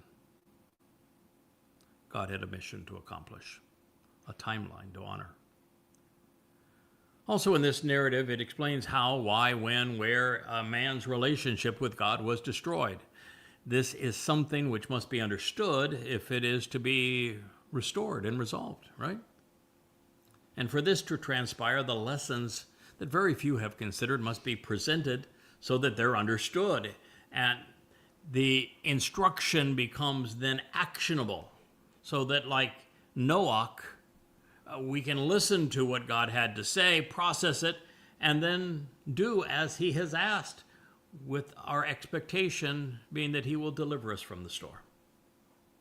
God had a mission to accomplish, a timeline to honor. Also in this narrative, it explains how, why, when, where a man's relationship with God was destroyed. This is something which must be understood if it is to be restored and resolved, right? And for this to transpire, the lessons that very few have considered must be presented so that they're understood. And the instruction becomes then actionable, so that like Noach, we can listen to what God had to say, process it, and then do as he has asked, with our expectation being that he will deliver us from the storm.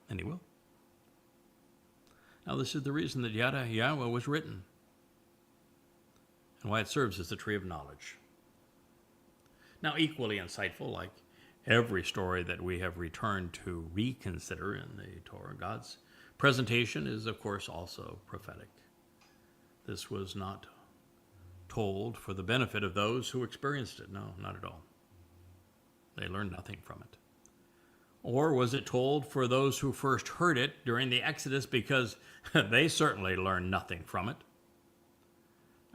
And he will. Now, this is the reason that Yada Yahweh was written and why it serves as the tree of knowledge. Now, equally insightful, like every story that we have returned to reconsider in the Torah, God's Presentation is, of course, also prophetic. This was not told for the benefit of those who experienced it. No, not at all. They learned nothing from it. Or was it told for those who first heard it during the Exodus, because they certainly learned nothing from it?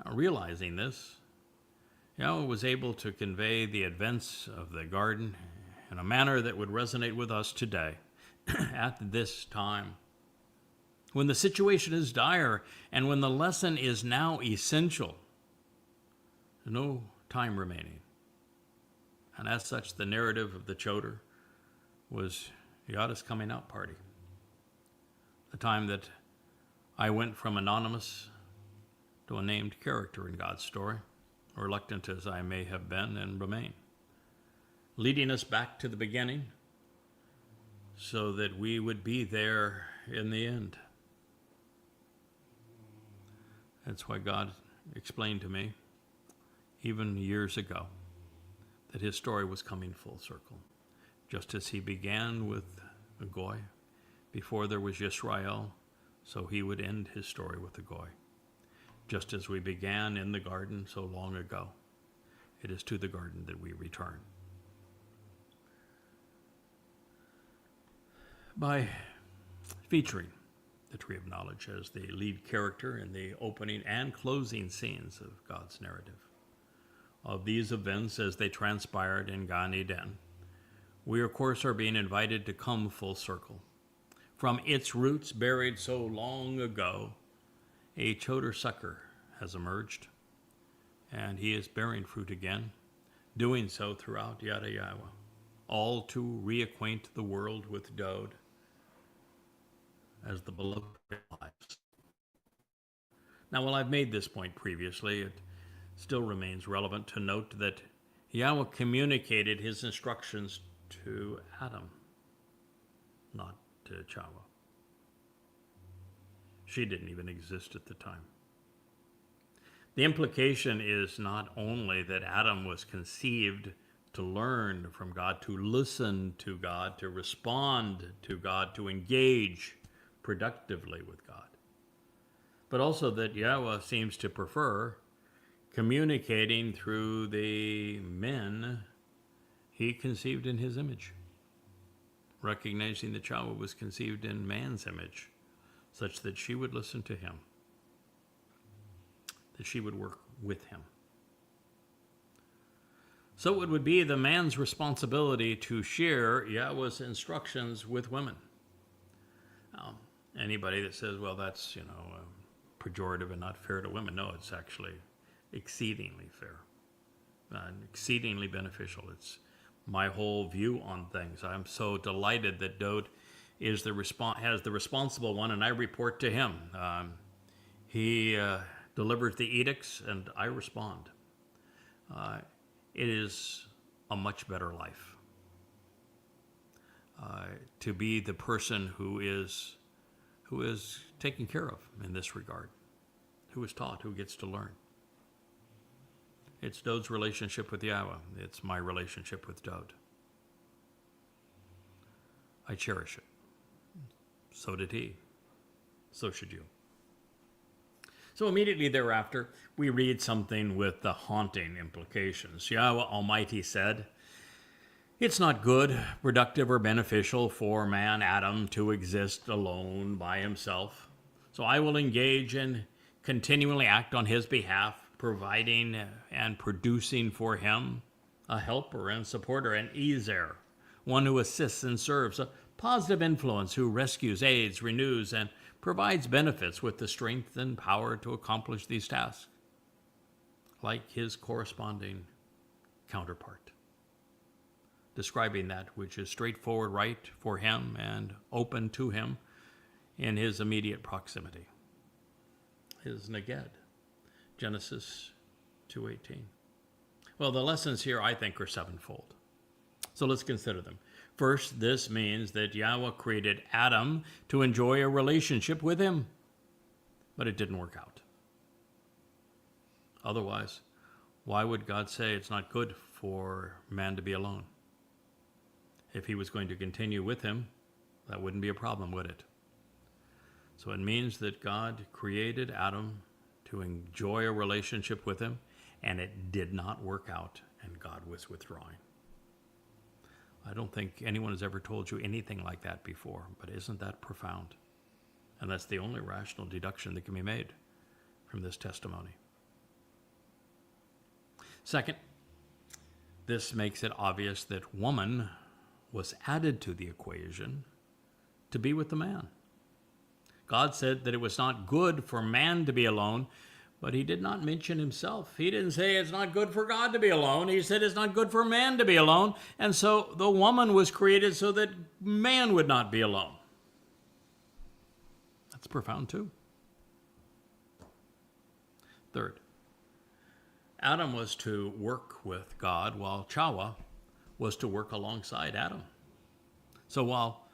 Now, realizing this, Yahweh was able to convey the events of the garden in a manner that would resonate with us today at this time, when the situation is dire and when the lesson is now essential. There's no time remaining. And as such, the narrative of the Choder was Yada's coming out party. The time that I went from anonymous to a named character in God's story, reluctant as I may have been and remain, leading us back to the beginning so that we would be there in the end. That's why God explained to me, even years ago, that his story was coming full circle. Just as he began with a Goy, before there was Yisrael, so he would end his story with a Goy. Just as we began in the garden so long ago, it is to the garden that we return. By featuring the Tree of Knowledge as the lead character in the opening and closing scenes of God's narrative, of these events as they transpired in Gan Eden, we, of course, are being invited to come full circle. From its roots buried so long ago, a Choder sucker has emerged, and he is bearing fruit again, doing so throughout Yada Yahweh, all to reacquaint the world with Dode as the beloved lives. Now, while I've made this point previously, it still remains relevant to note that Yahweh communicated his instructions to Adam, not to Chawa. She didn't even exist at the time. The implication is not only that Adam was conceived to learn from God, to listen to God, to respond to God, to engage productively with God, but also that Yahweh seems to prefer communicating through the men he conceived in his image, recognizing that Chawa was conceived in man's image, such that she would listen to him, that she would work with him. So it would be the man's responsibility to share Yahweh's instructions with women. Anybody that says, well, that's, pejorative and not fair to women, no, it's actually exceedingly fair, exceedingly beneficial. It's my whole view on things. I'm so delighted that Dode is has the responsible one, and I report to him. He delivers the edicts, and I respond. It is a much better life to be the person who is taken care of in this regard, who is taught, who gets to learn. It's Dode's relationship with Yahweh. It's my relationship with Dode. I cherish it. So did he. So should you. So immediately thereafter, we read something with the haunting implications. Yahweh Almighty said, "It's not good, productive, or beneficial for man, Adam, to exist alone by himself. So I will engage and continually act on his behalf, providing and producing for him a helper and supporter, an Ezer, one who assists and serves, a positive influence who rescues, aids, renews, and provides benefits with the strength and power to accomplish these tasks, like his corresponding counterpart, describing that which is straightforward, right for him, and open to him in his immediate proximity. His Neged, Genesis 2:18. Well, the lessons here, I think, are sevenfold. So let's consider them. First, this means that Yahweh created Adam to enjoy a relationship with him, but it didn't work out. Otherwise, why would God say it's not good for man to be alone? If he was going to continue with him, that wouldn't be a problem, would it? So it means that God created Adam to enjoy a relationship with him, and it did not work out, and God was withdrawing. I don't think anyone has ever told you anything like that before, but isn't that profound? And that's the only rational deduction that can be made from this testimony. Second, this makes it obvious that woman was added to the equation to be with the man. God said that it was not good for man to be alone, but he did not mention himself. He didn't say it's not good for God to be alone. He said it's not good for man to be alone. And so the woman was created so that man would not be alone. That's profound too. Third, Adam was to work with God while Chawa was to work alongside Adam. So while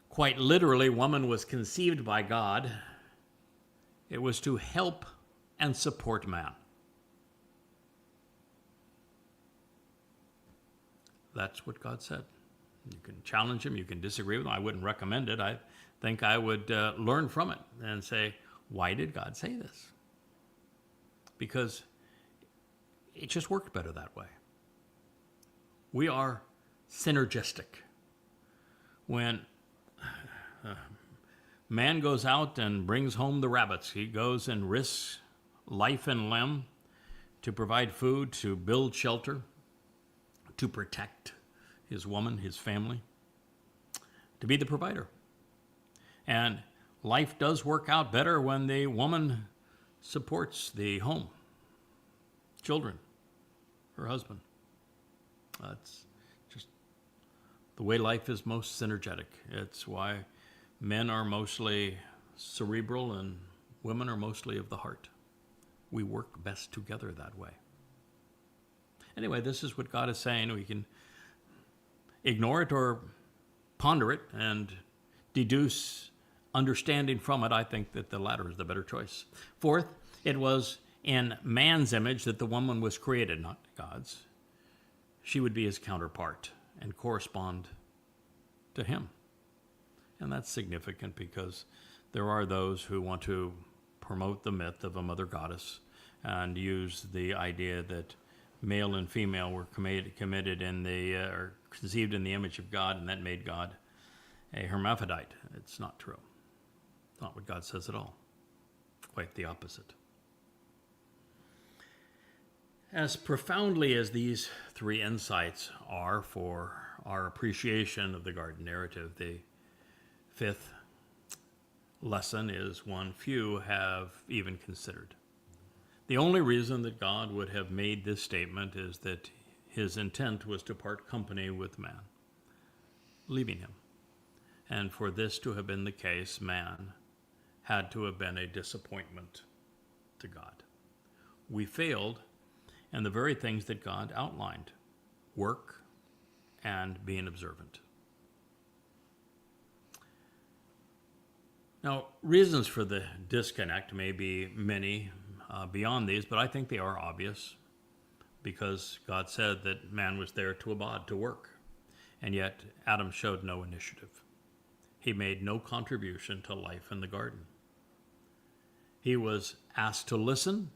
quite literally woman was conceived by God, it was to help and support man. That's what God said. You can challenge him, you can disagree with him. I wouldn't recommend it. I think I would learn from it and say, why did God say this? Because it just worked better that way. We are synergistic. When man goes out and brings home the rabbits, he goes and risks life and limb to provide food, to build shelter, to protect his woman, his family, to be the provider. And life does work out better when the woman supports the home, children, her husband. It's just the way life is most synergetic. It's why men are mostly cerebral and women are mostly of the heart. We work best together that way. Anyway, this is what God is saying. We can ignore it or ponder it and deduce understanding from it. I think that the latter is the better choice. Fourth, it was in man's image that the woman was created, not God's. She would be his counterpart and correspond to him. And that's significant because there are those who want to promote the myth of a mother goddess and use the idea that male and female were committed in the or conceived in the image of God, and that made God a hermaphrodite. It's not true. It's not what God says at all. Quite the opposite. As profoundly as these three insights are for our appreciation of the garden narrative, the fifth lesson is one few have even considered. The only reason that God would have made this statement is that his intent was to part company with man, leaving him. And for this to have been the case, man had to have been a disappointment to God. We failed in the very things that God outlined: work and being observant. Now, reasons for the disconnect may be many beyond these, but I think they are obvious because God said that man was there to abide, to work, and yet Adam showed no initiative. He made no contribution to life in the garden. He was asked to listen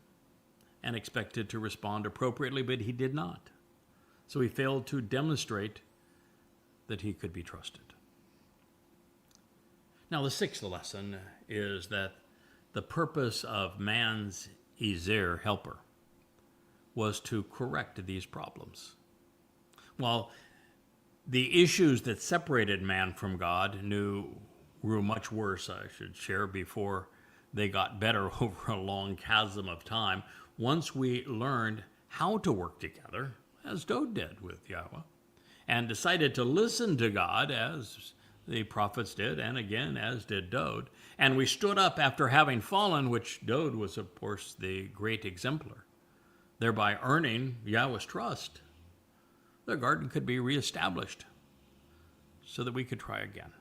and expected to respond appropriately, but he did not. So he failed to demonstrate that he could be trusted. Now, the sixth lesson is that the purpose of man's Ezer, helper, was to correct these problems. While the issues that separated man from God grew much worse, I should share, before they got better over a long chasm of time, once we learned how to work together, as Dode did with Yahweh, and decided to listen to God as the prophets did, and again, as did Dode, and we stood up after having fallen, which Dode was, of course, the great exemplar, thereby earning Yahweh's trust, the garden could be reestablished so that we could try again.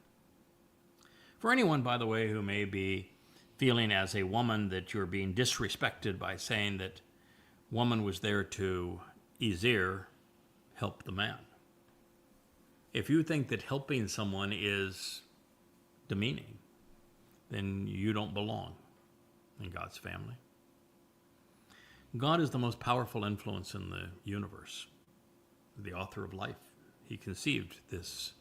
For anyone, by the way, who may be feeling as a woman that you're being disrespected by saying that woman was there to Ezer, help the man. If you think that helping someone is demeaning, then you don't belong in God's family. God is the most powerful influence in the universe, the author of life. He conceived this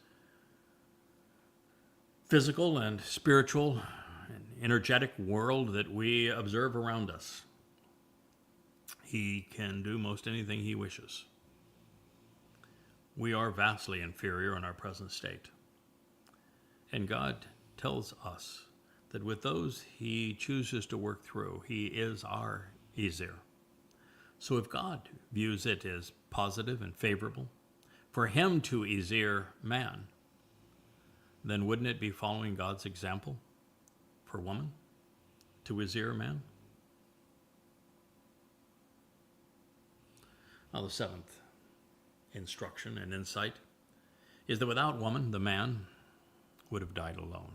physical and spiritual and energetic world that we observe around us. He can do most anything he wishes. We are vastly inferior in our present state. And God tells us that with those he chooses to work through, he is our Ezer. So if God views it as positive and favorable for him to Ezer man, then wouldn't it be following God's example for woman to Ezer man? Now, the seventh instruction and insight is that without woman, the man would have died alone,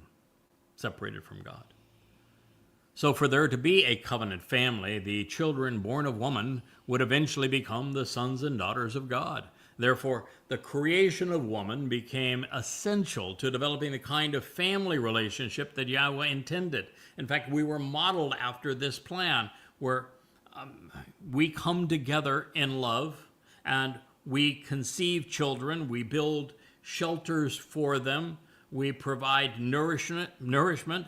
separated from God. So for there to be a covenant family, the children born of woman would eventually become the sons and daughters of God. Therefore, the creation of woman became essential to developing the kind of family relationship that Yahweh intended. In fact, we were modeled after this plan where we come together in love and we conceive children, we build shelters for them, we provide nourishment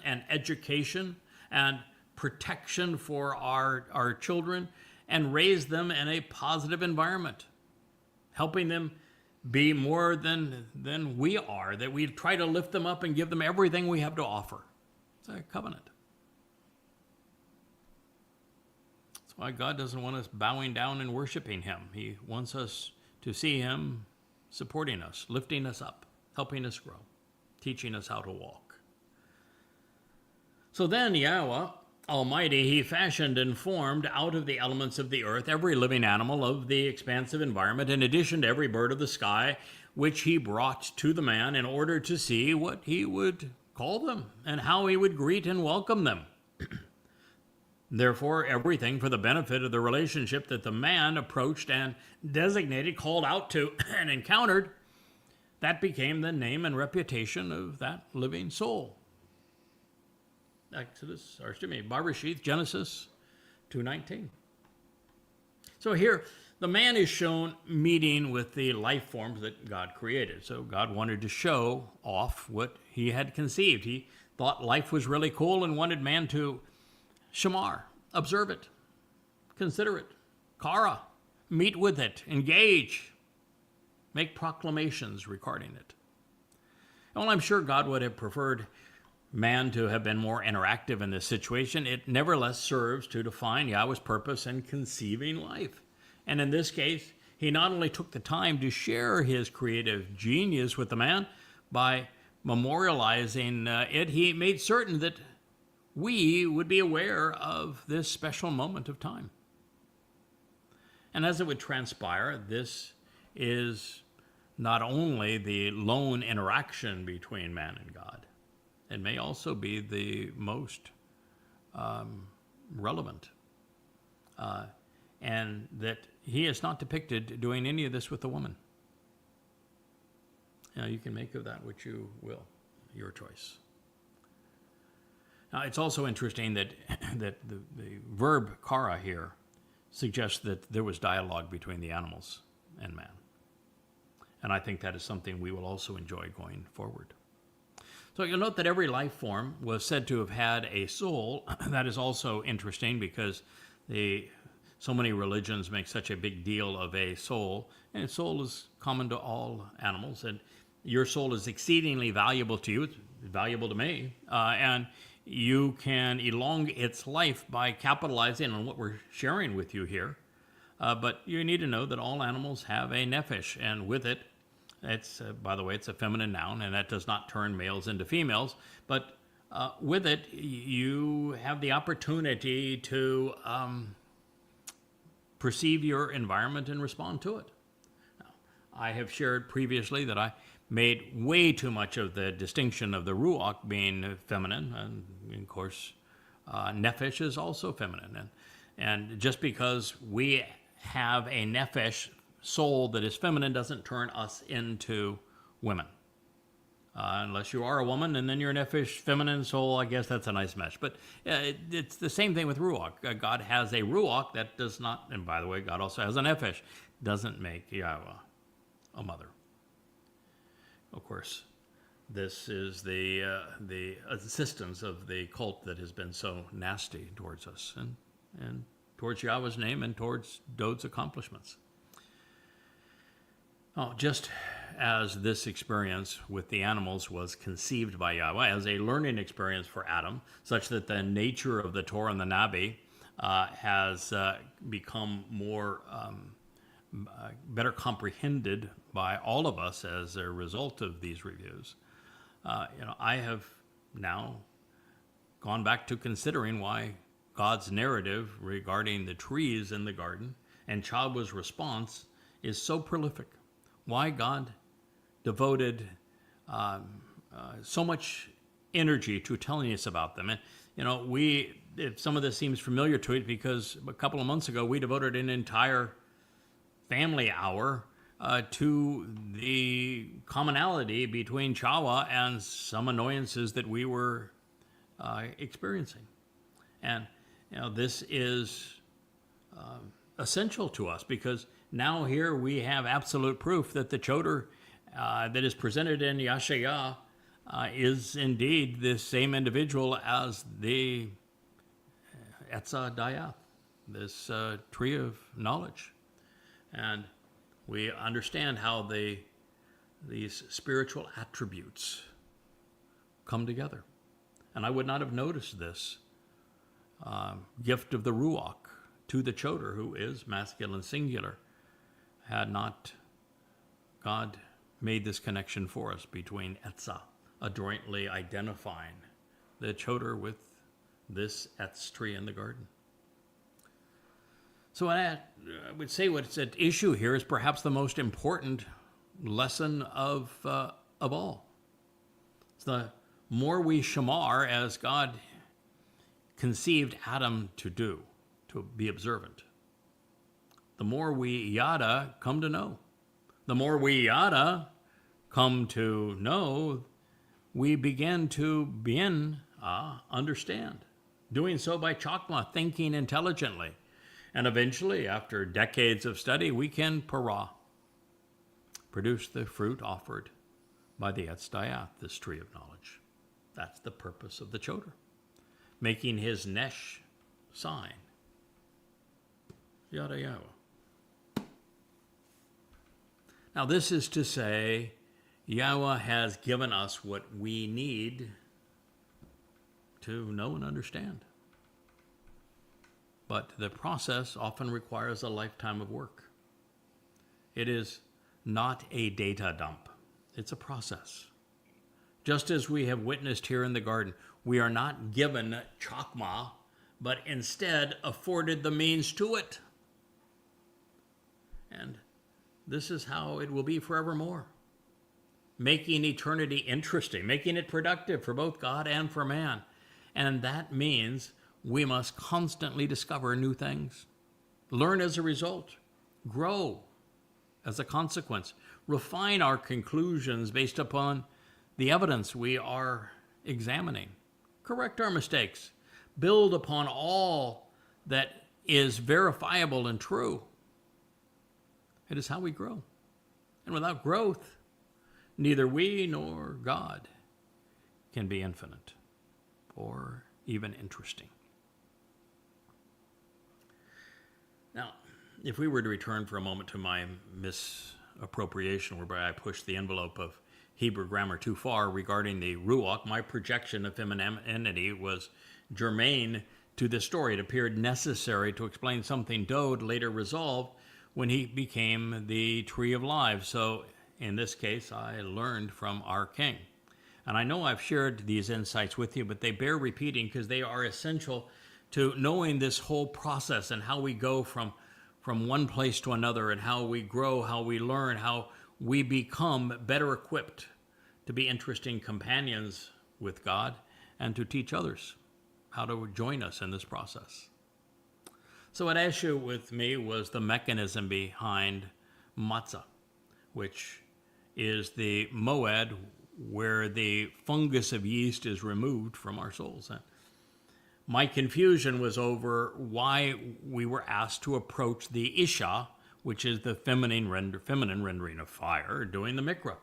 and education and protection for our children and raise them in a positive environment, helping them be more than we are, that we try to lift them up and give them everything we have to offer. It's a covenant. That's why God doesn't want us bowing down and worshiping him. He wants us to see him supporting us, lifting us up, helping us grow, teaching us how to walk. So then Yahweh Almighty, he fashioned and formed out of the elements of the earth every living animal of the expansive environment, in addition to every bird of the sky, which he brought to the man in order to see what he would call them and how he would greet and welcome them. Therefore, everything for the benefit of the relationship that the man approached and designated, called out to, and encountered, that became the name and reputation of that living soul. Bereshith, Genesis 2:19. So here, the man is shown meeting with the life forms that God created. So God wanted to show off what he had conceived. He thought life was really cool and wanted man to shamar, observe it, consider it, kara, meet with it, engage, make proclamations regarding it. Well, I'm sure God would have preferred man to have been more interactive in this situation. It nevertheless serves to define Yahweh's purpose in conceiving life. And in this case, he not only took the time to share his creative genius with the man by memorializing it, he made certain that we would be aware of this special moment of time. And as it would transpire, this is not only the lone interaction between man and God, it may also be the most relevant. And that he is not depicted doing any of this with a woman. Now, you can make of that what you will, your choice. Now, it's also interesting that the verb kara here suggests that there was dialogue between the animals and man. And I think that is something we will also enjoy going forward. So you'll note that every life form was said to have had a soul. That is also interesting because so many religions make such a big deal of a soul, and a soul is common to all animals, and your soul is exceedingly valuable to you. It's valuable to me, and you can elongate its life by capitalizing on what we're sharing with you here. But you need to know that all animals have a nephesh, and with it, it's, by the way, it's a feminine noun, and that does not turn males into females. But with it, you have the opportunity to perceive your environment and respond to it. Now, I have shared previously that I made way too much of the distinction of the ruach being feminine, and of course, nephesh is also feminine. And just because we have a nephesh soul that is feminine doesn't turn us into women. unless you are a woman, and then you're nephesh, feminine soul. I guess that's a nice mesh. But it's the same thing with ruach. God has a ruach that does not, and by the way, God also has a nephesh, doesn't make Yahweh a mother. Of course, this is the insistence of the cult that has been so nasty towards us and towards Yahweh's name and towards Dod's accomplishments. Oh, just as this experience with the animals was conceived by Yahweh as a learning experience for Adam, such that the nature of the Torah and the Nabi has become more better comprehended by all of us as a result of these reviews. I have now gone back to considering why God's narrative regarding the trees in the garden and Chabuw'ah's response is so prolific. Why God devoted so much energy to telling us about them. And, if some of this seems familiar to it, because a couple of months ago we devoted an entire family hour to the commonality between Chabuw'ah and some annoyances that we were experiencing. And, this is essential to us, because now here we have absolute proof that the Choder that is presented in Yashayah is indeed the same individual as the Etza Dayath, this tree of knowledge. And we understand how these spiritual attributes come together. And I would not have noticed this gift of the Ruach to the Choder, who is masculine singular, had not God made this connection for us between Etza, adroitly identifying the Choder with this Etz tree in the garden. So I would say what's at issue here is perhaps the most important lesson of all. It's the more we shamar, as God conceived Adam to do, to be observant, the more we yada come to know. The more we yada come to know, we begin to understand. Doing so by chokmah, thinking intelligently. And eventually, after decades of study, we can produce the fruit offered by the Etz Dayath, this tree of knowledge. That's the purpose of the Choder, making his nesh sign. Yada Yahweh. Now, this is to say, Yahweh has given us what we need to know and understand. But the process often requires a lifetime of work. It is not a data dump. It's a process. Just as we have witnessed here in the garden, we are not given chokmah, but instead afforded the means to it. And this is how it will be forevermore. Making eternity interesting, making it productive for both God and for man. And that means we must constantly discover new things, learn as a result, grow as a consequence, refine our conclusions based upon the evidence we are examining, correct our mistakes, build upon all that is verifiable and true. It is how we grow. And without growth, neither we nor God can be infinite or even interesting. Now, if we were to return for a moment to my misappropriation, whereby I pushed the envelope of Hebrew grammar too far regarding the Ruach, my projection of femininity was germane to the story. It appeared necessary to explain something Dode later resolved when he became the tree of life. So in this case, I learned from our king. And I know I've shared these insights with you, but they bear repeating because they are essential to knowing this whole process and how we go from one place to another, and how we grow, how we learn, how we become better equipped to be interesting companions with God and to teach others how to join us in this process. So at issue with me was the mechanism behind matzah, which is the Mow'ed where the fungus of yeast is removed from our souls. My confusion was over why we were asked to approach the Isha, which is the feminine rendering of fire, doing the Miqra'ey.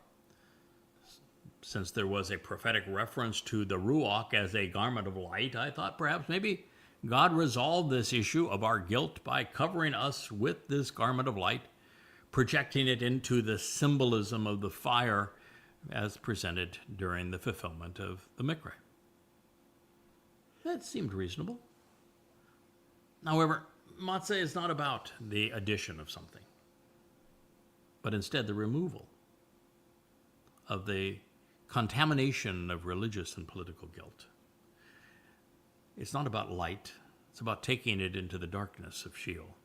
Since there was a prophetic reference to the Ruach as a garment of light, I thought perhaps maybe God resolved this issue of our guilt by covering us with this garment of light, projecting it into the symbolism of the fire as presented during the fulfillment of the Miqra'ey. That seemed reasonable. However, matzah is not about the addition of something, but instead the removal of the contamination of religious and political guilt. It's not about light, it's about taking it into the darkness of Sheol.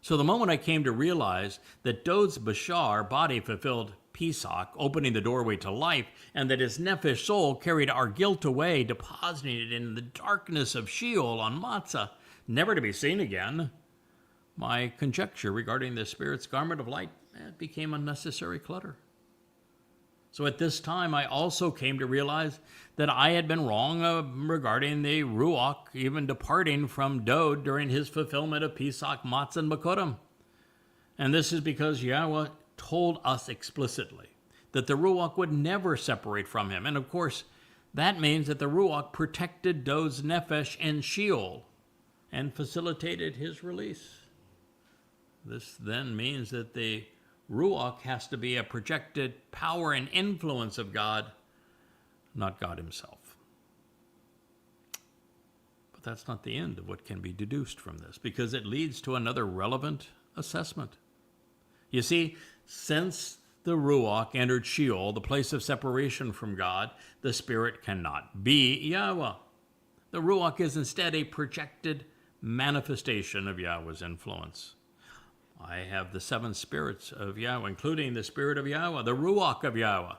So the moment I came to realize that Dod's Bashar body fulfilled Pesach, opening the doorway to life, and that his nephesh soul carried our guilt away, depositing it in the darkness of Sheol on matzah, never to be seen again, my conjecture regarding the Spirit's garment of light became unnecessary clutter. So at this time, I also came to realize that I had been wrong regarding the Ruach even departing from Dod during his fulfillment of Pesach, Matzah, and Makodim. And this is because Yahweh told us explicitly that the Ruach would never separate from him. And of course, that means that the Ruach protected Dod's Nefesh in Sheol and facilitated his release. This then means that the Ruach has to be a projected power and influence of God, not God himself. But that's not the end of what can be deduced from this, because it leads to another relevant assessment. You see, since the Ruach entered Sheol, the place of separation from God, the Spirit cannot be Yahweh. The Ruach is instead a projected manifestation of Yahweh's influence. I have the seven spirits of Yahweh, including the Spirit of Yahweh, the Ruach of Yahweh.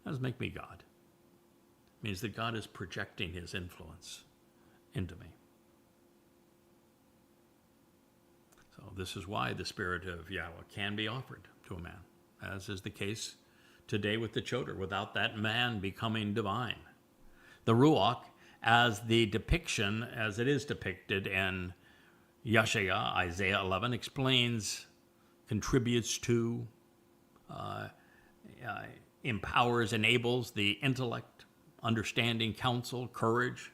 That does make me God. It means that God is projecting his influence into me. So this is why the Spirit of Yahweh can be offered to a man, as is the case today with the Choder, without that man becoming divine. The Ruach, as the depiction, as it is depicted in Yeshaya, Isaiah 11, explains, contributes to, empowers, enables the intellect, understanding, counsel, courage,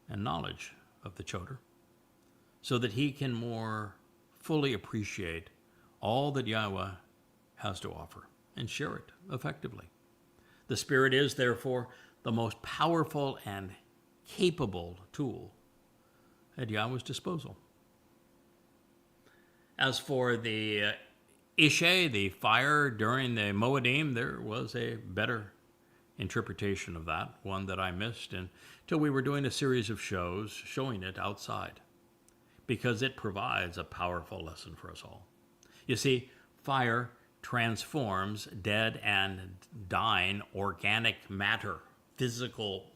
and knowledge of the Choder, so that he can more fully appreciate all that Yahweh has to offer and share it effectively. The Spirit is, therefore, the most powerful and capable tool at Yahweh's disposal. As for the Ishe, the fire during the Moedim, there was a better interpretation of that, one that I missed until we were doing a series of shows showing it outside, because it provides a powerful lesson for us all. You see, fire transforms dead and dying organic matter, physical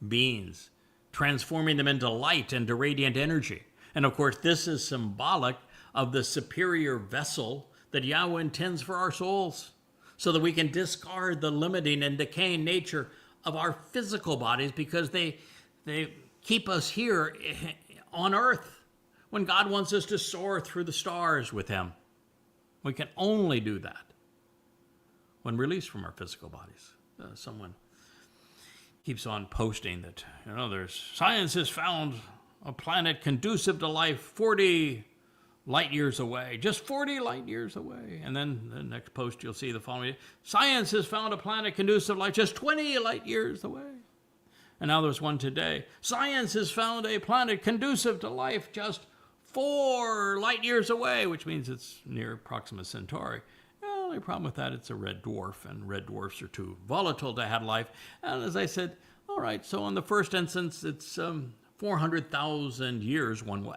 beings, transforming them into light and to radiant energy. And of course, this is symbolic of the superior vessel that Yahweh intends for our souls, so that we can discard the limiting and decaying nature of our physical bodies, because they keep us here on earth when God wants us to soar through the stars with him. We can only do that when released from our physical bodies. Someone keeps on posting that, science has found a planet conducive to life 40 light years away, just 40 light years away. And then the next post you'll see the following: science has found a planet conducive to life just 20 light years away. And now there's one today: science has found a planet conducive to life just 4 light years away, which means it's near Proxima Centauri. The only problem with that, it's a red dwarf, and red dwarfs are too volatile to have life. And as I said, all right, so in the first instance, it's 400,000 years one way.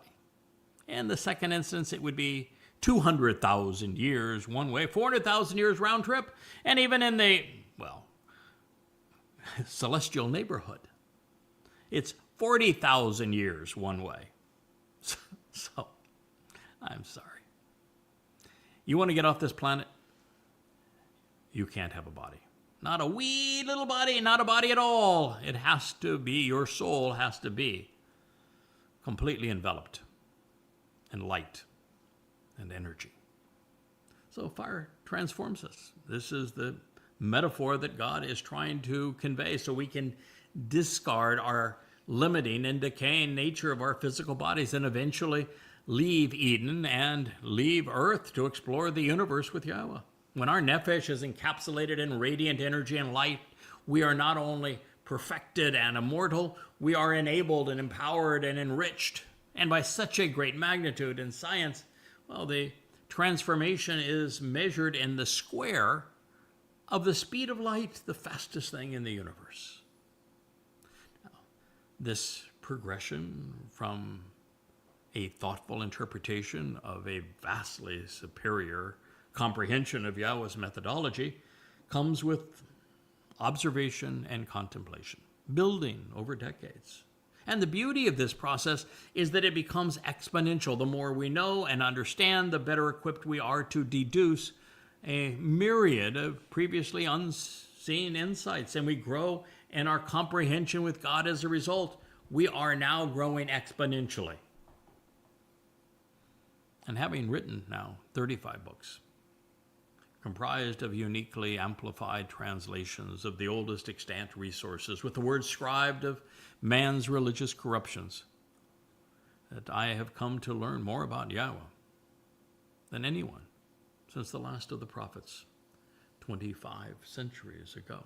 In the second instance, it would be 200,000 years one way, 400,000 years round trip. And even in the, celestial neighborhood, it's 40,000 years one way. So, I'm sorry. You want to get off this planet? you can't have a body. Not a wee little body, not a body at all. It has to be, your soul has to be completely enveloped in light and energy. So fire transforms us. This is the metaphor that God is trying to convey so we can discard our limiting and decaying nature of our physical bodies and eventually leave Eden and leave Earth to explore the universe with Yahweh. When our nephesh is encapsulated in radiant energy and light, we are not only perfected and immortal, we are enabled and empowered and enriched. And by such a great magnitude in science, well, the transformation is measured in the square of the speed of light, the fastest thing in the universe. Now, this progression from a thoughtful interpretation of a vastly superior comprehension of Yahweh's methodology comes with observation and contemplation, building over decades. And the beauty of this process is that it becomes exponential. The more we know and understand, the better equipped we are to deduce a myriad of previously unseen insights. And we grow in our comprehension with God as a result. We are now growing exponentially. And having written now 35 books, comprised of uniquely amplified translations of the oldest extant resources, with the words scribed of man's religious corruptions, that I have come to learn more about Yahweh than anyone since the last of the prophets 25 centuries ago.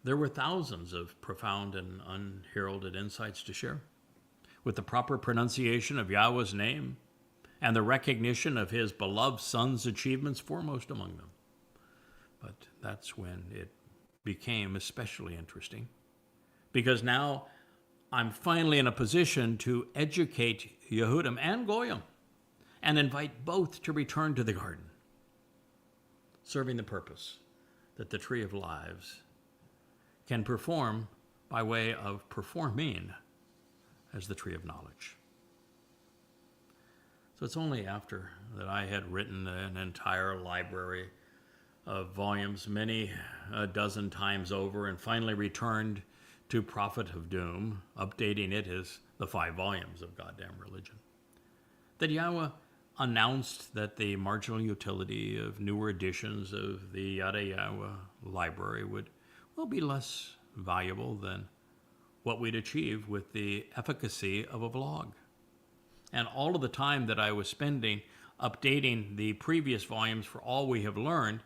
There were thousands of profound and unheralded insights to share, with the proper pronunciation of Yahweh's name and the recognition of his beloved Son's achievements foremost among them. But that's when it became especially interesting, because now I'm finally in a position to educate Yehudim and Goyim and invite both to return to the garden, serving the purpose that the Tree of Lives can perform by way of performing as the Tree of Knowledge. So it's only after that I had written an entire library of volumes, many a dozen times over, and finally returned to Prophet of Doom, updating it as the 5 volumes of Goddamn Religion, that Yahweh announced that the marginal utility of newer editions of the Yada Yahweh library would, well, be less valuable than what we'd achieve with the efficacy of a vlog. And all of the time that I was spending updating the previous volumes for all we have learned,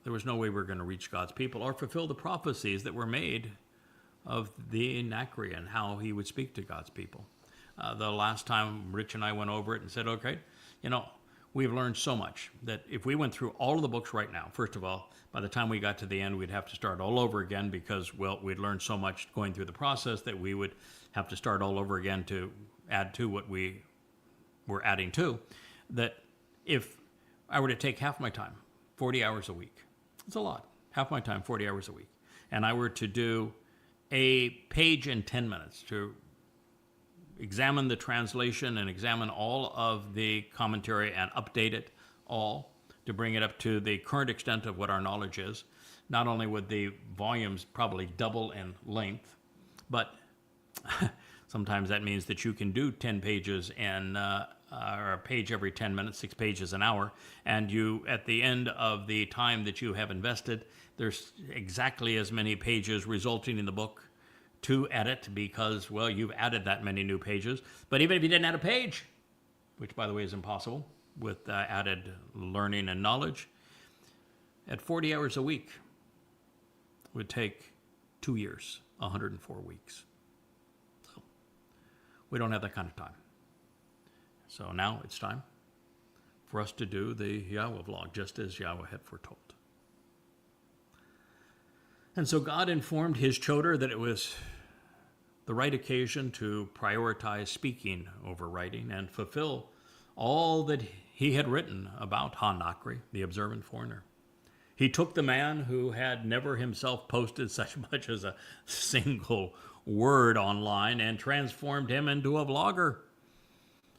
there was no way we were going to reach God's people or fulfill the prophecies that were made of the Miqra'ey and how he would speak to God's people. The last time Rich and I went over it and said, okay, we've learned so much that if we went through all of the books right now, first of all, by the time we got to the end, we'd have to start all over again because, well, we'd learned so much going through the process that we would have to start all over again to add to what we were adding to. That if I were to take half my time, 40 hours a week, it's a lot, half my time, 40 hours a week, and I were to do a page in 10 minutes to examine the translation and examine all of the commentary and update it all to bring it up to the current extent of what our knowledge is, not only would the volumes probably double in length, but sometimes that means that you can do 10 pages and or a page every 10 minutes, 6 pages an hour, and you, at the end of the time that you have invested, there's exactly as many pages resulting in the book to edit because, well, you've added that many new pages. But even if you didn't add a page, which, by the way, is impossible with added learning and knowledge, at 40 hours a week would take 2 years, 104 weeks. So we don't have that kind of time. So now it's time for us to do the Yahweh vlog, just as Yahweh had foretold. And so God informed his choder that it was the right occasion to prioritize speaking over writing and fulfill all that he had written about ha-Miqra'ey, the observant foreigner. He took the man who had never himself posted such much as a single word online and transformed him into a vlogger,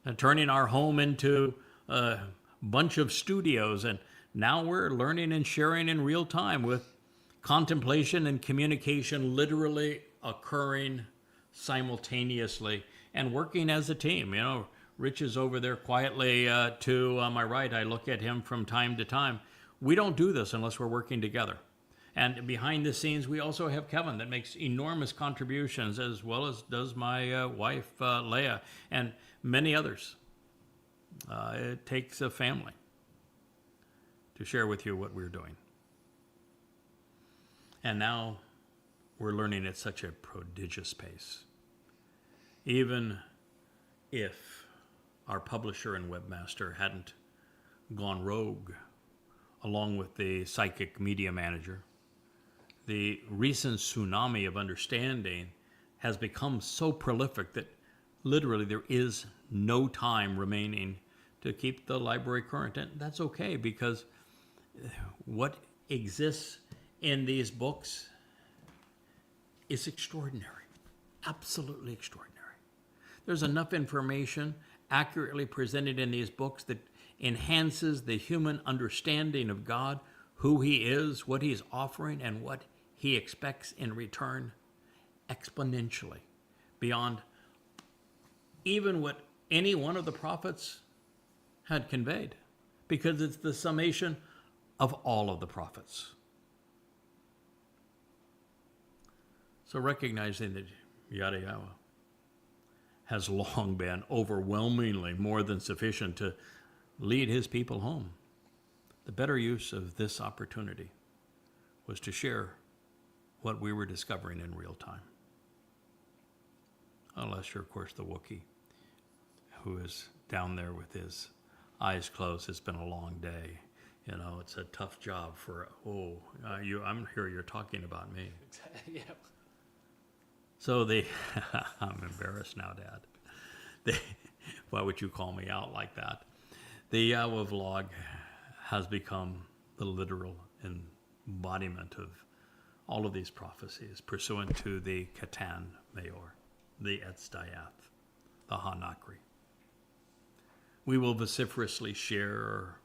and turning our home into a bunch of studios, and now we're learning and sharing in real time with contemplation and communication literally occurring simultaneously and working as a team. You know, Rich is over there quietly to my right. I look at him from time to time. We don't do this unless we're working together. And behind the scenes, we also have Kevin that makes enormous contributions, as well as does my wife, Leah, and many others. It takes a family to share with you what we're doing. And now we're learning at such a prodigious pace. Even if our publisher and webmaster hadn't gone rogue, along with the psychic media manager, the recent tsunami of understanding has become so prolific that literally there is no time remaining to keep the library current. And that's okay, because what exists in these books is extraordinary, absolutely extraordinary. There's enough information accurately presented in these books that enhances the human understanding of God, who he is, what he's offering, and what he expects in return exponentially beyond even what any one of the prophets had conveyed, because it's the summation of all of the prophets. So recognizing that Yahweh has long been overwhelmingly more than sufficient to lead his people home, the better use of this opportunity was to share what we were discovering in real time. Unless you're, of course, the Wookiee, who is down there with his eyes closed. It's been a long day. You know, it's a tough job for, I'm here, you're talking about me. Yeah. So I'm embarrassed now, Dad. Why would you call me out like that? The Yahweh vlog has become the literal embodiment of all of these prophecies, pursuant to the Katan Mayor, the Etz Dayath, the Hanakri. We will vociferously share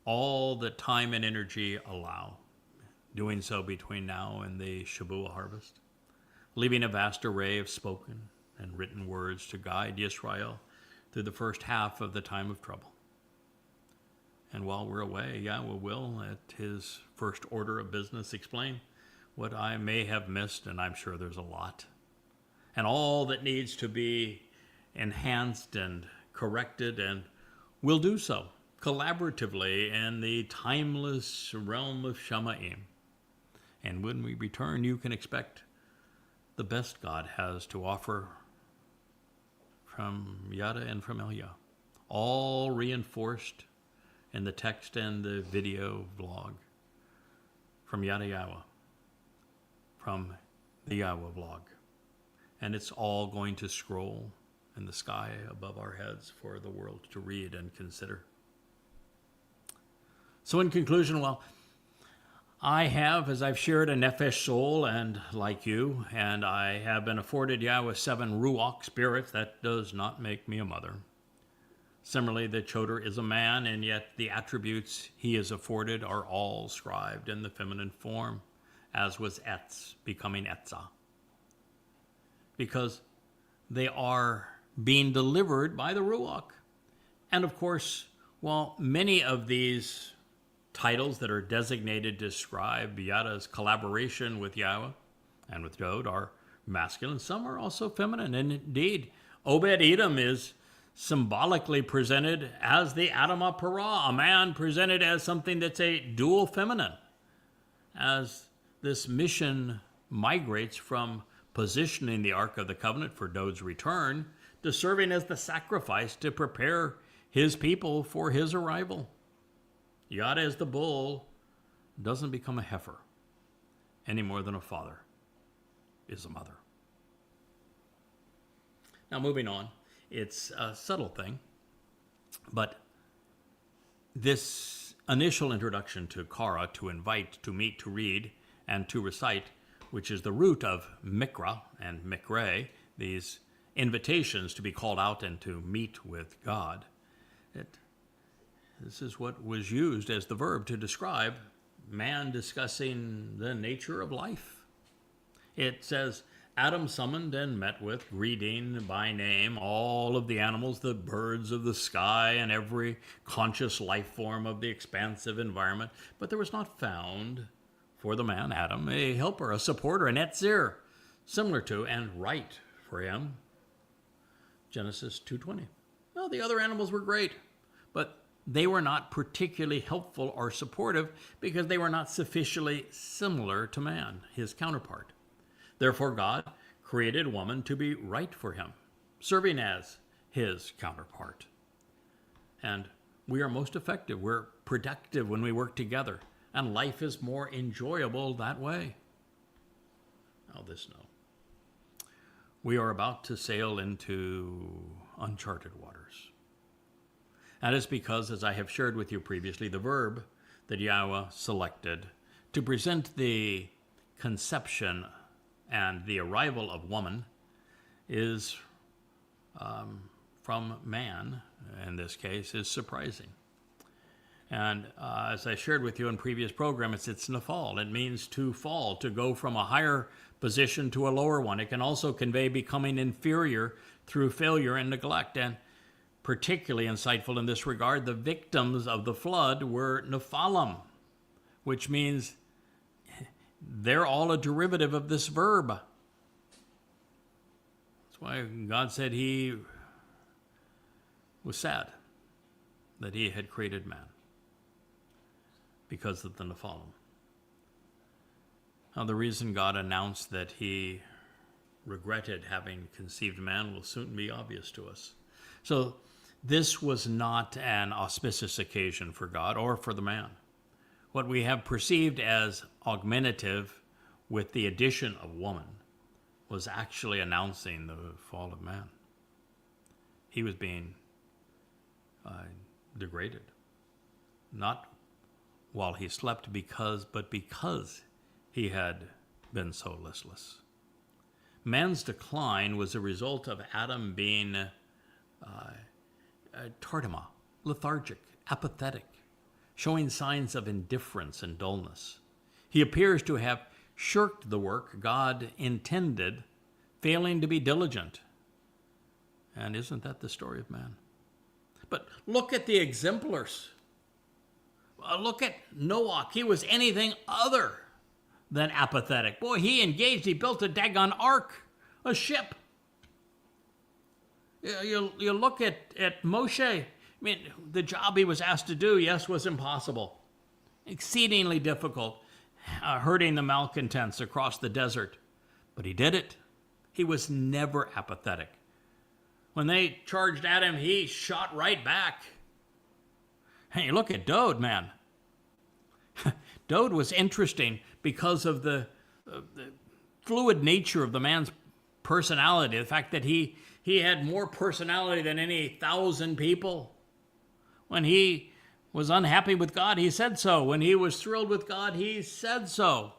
all that time and energy allow, doing so between now and the shabuw'ah harvest, leaving a vast array of spoken and written words to guide Yisrael through the first half of the time of trouble. And while we're away, Yahweh will, at his first order of business, explain what I may have missed, and I'm sure there's a lot, and all that needs to be enhanced and corrected, and will do so collaboratively in the timeless realm of Shamaim. And when we return, you can expect the best God has to offer from Yada and from Elia, all reinforced in the text and the video vlog from Yada Yahweh, from the Yahweh vlog. And it's all going to scroll in the sky above our heads for the world to read and consider. So in conclusion, well, I have, as I've shared, a nefesh soul, and like you, and I have been afforded Yahweh 7 ruach spirits. That does not make me a mother. Similarly, the Choder is a man, and yet the attributes he is afforded are all scribed in the feminine form, as was Etz, becoming Etzah. Because they are being delivered by the ruach. And of course, while many of these titles that are designated to describe Yada's collaboration with Yahweh and with Dod are masculine, some are also feminine. And indeed, Obed-Edom is symbolically presented as the Adam HaParah, a man presented as something that's a dual feminine, as this mission migrates from positioning the Ark of the Covenant for Dod's return to serving as the sacrifice to prepare his people for his arrival. Yada as the bull doesn't become a heifer any more than a father is a mother. Now moving on, it's a subtle thing, but this initial introduction to Kara, to invite, to meet, to read, and to recite, which is the root of Miqra'ey and Miqra'ey, these invitations to be called out and to meet with God. This is what was used as the verb to describe man discussing the nature of life. It says, Adam summoned and met with, greeting by name, all of the animals, the birds of the sky, and every conscious life form of the expansive environment. But there was not found for the man, Adam, a helper, a supporter, an etzir, similar to and right for him. Genesis 2:20. Well, the other animals were great, but they were not particularly helpful or supportive because they were not sufficiently similar to man, his counterpart. Therefore, God created woman to be right for him, serving as his counterpart. And we are most effective, we're productive when we work together, and life is more enjoyable that way. Now, this no. We are about to sail into uncharted waters. That is because, as I have shared with you previously, the verb that Yahweh selected to present the conception and the arrival of woman is from man, in this case, is surprising. And as I shared with you in previous programs, it's nafal. It means to fall, to go from a higher position to a lower one. It can also convey becoming inferior through failure and neglect. And particularly insightful in this regard, the victims of the flood were nephalim, which means they're all a derivative of this verb. That's why God said he was sad that he had created man, because of the nephalim. Now, the reason God announced that he regretted having conceived man will soon be obvious to us. So this was not an auspicious occasion for God or for the man. What we have perceived as augmentative with the addition of woman was actually announcing the fall of man. He was being degraded, not while he slept but because he had been so listless. Man's decline was a result of Adam being taruw'ah, lethargic, apathetic, showing signs of indifference and dullness. He appears to have shirked the work God intended, failing to be diligent. And isn't that the story of man? But look at the exemplars. Look at Noah. He was anything other than apathetic. Boy, he engaged. He built a daggone ark, a ship. You look at Moshe. I mean, the job he was asked to do, yes, was impossible. Exceedingly difficult, herding the malcontents across the desert. But he did it. He was never apathetic. When they charged at him, he shot right back. Hey, look at Dode, man. Dode was interesting because of the fluid nature of the man's personality, the fact that he had more personality than any 1,000 people. When he was unhappy with God, he said so. When he was thrilled with God, he said so.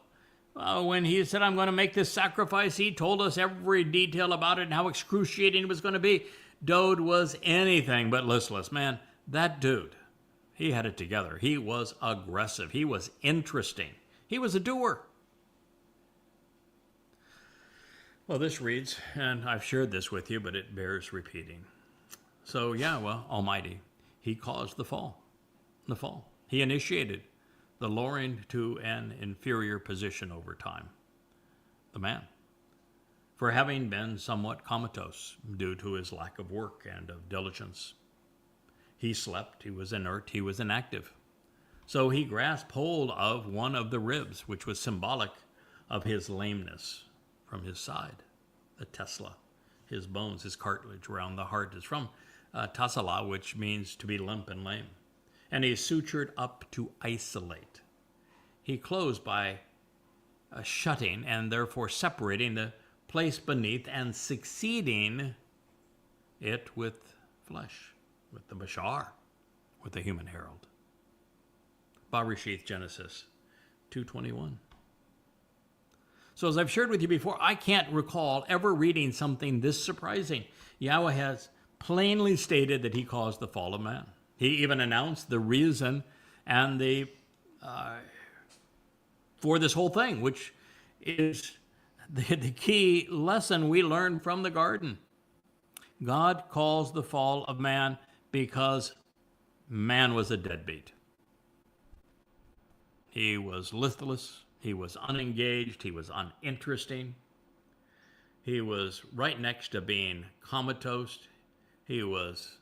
When he said, I'm going to make this sacrifice, he told us every detail about it and how excruciating it was going to be. Dode was anything but listless. Man, that dude, he had it together. He was aggressive. He was interesting. He was a doer. Well, this reads, and I've shared this with you, but it bears repeating. So Yahweh Almighty, he caused the fall. He initiated the lowering to an inferior position over time. The man, for having been somewhat comatose due to his lack of work and of diligence. He slept, he was inert, he was inactive. So he grasped hold of one of the ribs, which was symbolic of his lameness from his side, the Tesla, his bones, his cartilage around the heart is from tasala, which means to be limp and lame. And he sutured up to isolate. He closed by shutting and therefore separating the place beneath and succeeding it with flesh, with the bashar, with the human herald. Bereshith, Genesis 2:21. So as I've shared with you before, I can't recall ever reading something this surprising. Yahweh has plainly stated that he caused the fall of man. He even announced the reason and for this whole thing, which is the key lesson we learned from the garden. God calls the fall of man because man was a deadbeat. He was listless. He was unengaged. He was uninteresting. He was right next to being comatose. He was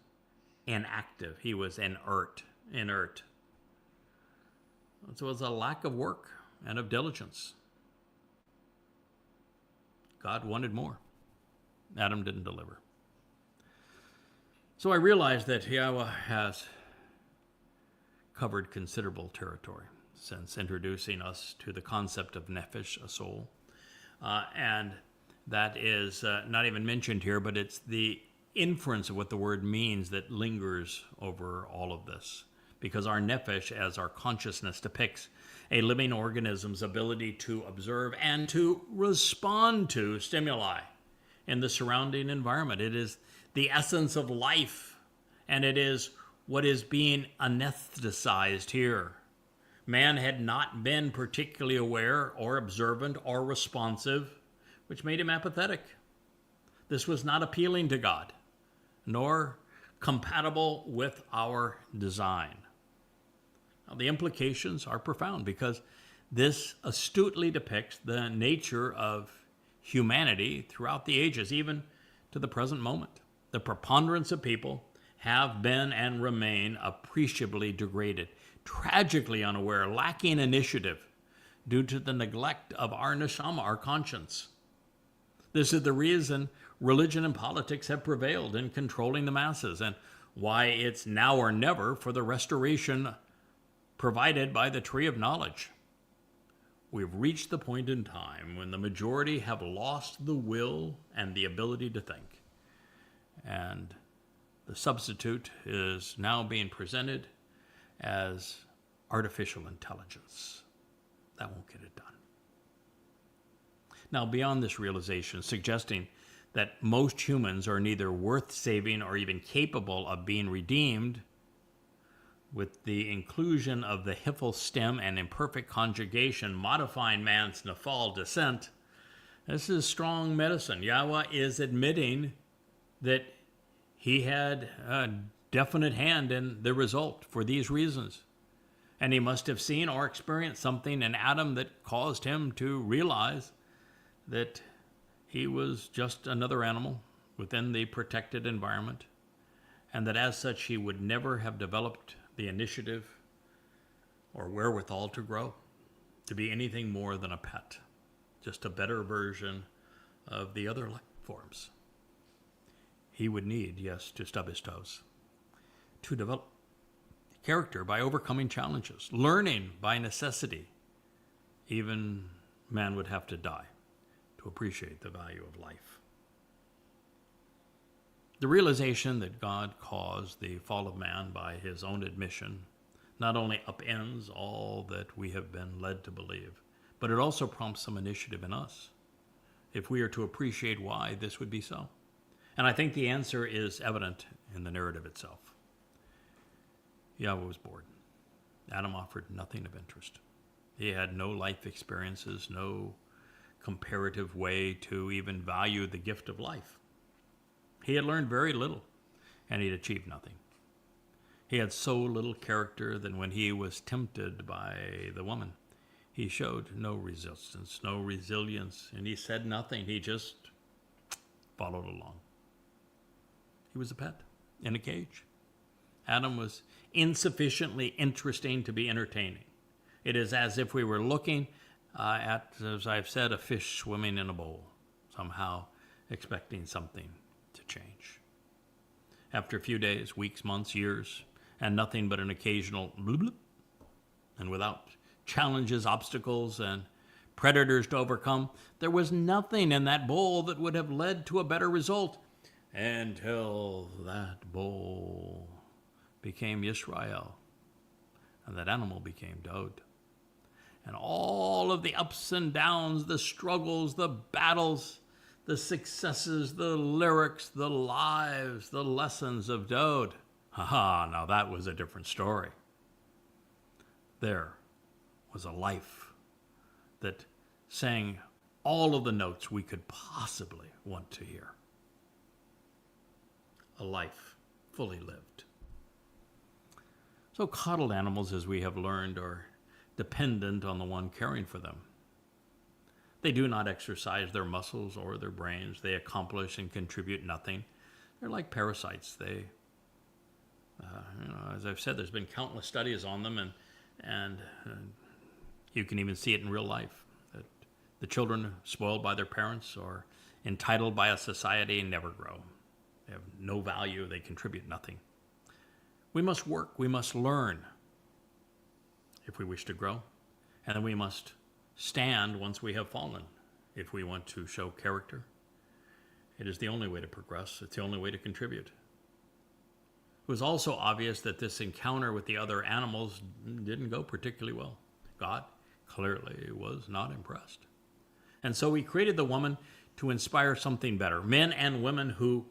inactive. He was inert. So it was a lack of work and of diligence. God wanted more. Adam didn't deliver. So I realized that Yahweh has covered considerable territory since introducing us to the concept of nephesh, a soul. And that is not even mentioned here, but it's the inference of what the word means that lingers over all of this. Because our nephesh, as our consciousness depicts, a living organism's ability to observe and to respond to stimuli in the surrounding environment. It is the essence of life, and it is what is being anesthetized here. Man had not been particularly aware or observant or responsive, which made him apathetic. This was not appealing to God, nor compatible with our design. Now, the implications are profound because this astutely depicts the nature of humanity throughout the ages, even to the present moment. The preponderance of people have been and remain appreciably degraded, tragically unaware, lacking initiative due to the neglect of our neshama, our conscience. This is the reason religion and politics have prevailed in controlling the masses, and why it's now or never for the restoration provided by the tree of knowledge. We've reached the point in time when the majority have lost the will and the ability to think. And the substitute is now being presented as artificial intelligence. That won't get it done. Now, beyond this realization, suggesting that most humans are neither worth saving or even capable of being redeemed, with the inclusion of the hiphil stem and imperfect conjugation modifying man's nafal descent, this is strong medicine. Yahweh is admitting that he had a definite hand in the result for these reasons. And he must have seen or experienced something in Adam that caused him to realize that he was just another animal within the protected environment, and that as such he would never have developed the initiative or wherewithal to grow, to be anything more than a pet, just a better version of the other life forms. He would need, yes, to stub his toes, to develop character by overcoming challenges, learning by necessity. Even man would have to die to appreciate the value of life. The realization that God caused the fall of man by his own admission not only upends all that we have been led to believe, but it also prompts some initiative in us if we are to appreciate why this would be so. And I think the answer is evident in the narrative itself. Yahweh was bored. Adam offered nothing of interest. He had no life experiences, no comparative way to even value the gift of life. He had learned very little, and he had achieved nothing. He had so little character that when he was tempted by the woman, he showed no resistance, no resilience, and he said nothing. He just followed along. He was a pet in a cage. Adam was insufficiently interesting to be entertaining. It is as if we were looking at, as I've said, a fish swimming in a bowl, somehow expecting something to change. After a few days, weeks, months, years, and nothing but an occasional bloop, bloop, and without challenges, obstacles, and predators to overcome, there was nothing in that bowl that would have led to a better result until that bowl became Yisrael, and that animal became Dod. And all of the ups and downs, the struggles, the battles, the successes, the lyrics, the lives, the lessons of Dod Haha, now that was a different story. There was a life that sang all of the notes we could possibly want to hear. A life fully lived. So coddled animals, as we have learned, are dependent on the one caring for them. They do not exercise their muscles or their brains. They accomplish and contribute nothing. They're like parasites. As I've said, there's been countless studies on them, and you can even see it in real life. That the children spoiled by their parents or entitled by a society never grow. They have no value. They contribute nothing. We must work. We must learn if we wish to grow. And then we must stand once we have fallen if we want to show character. It is the only way to progress. It's the only way to contribute. It was also obvious that this encounter with the other animals didn't go particularly well. God clearly was not impressed. And so he created the woman to inspire something better. Men and women who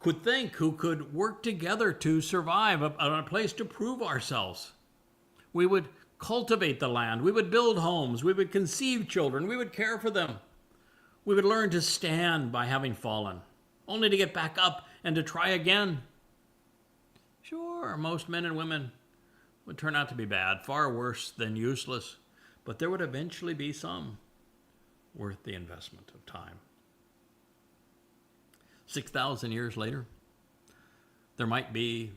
could think, who could work together to survive, a place to prove ourselves. We would cultivate the land. We would build homes. We would conceive children. We would care for them. We would learn to stand by having fallen, only to get back up and to try again. Sure, most men and women would turn out to be bad, far worse than useless, but there would eventually be some worth the investment of time. 6,000 years later, there might be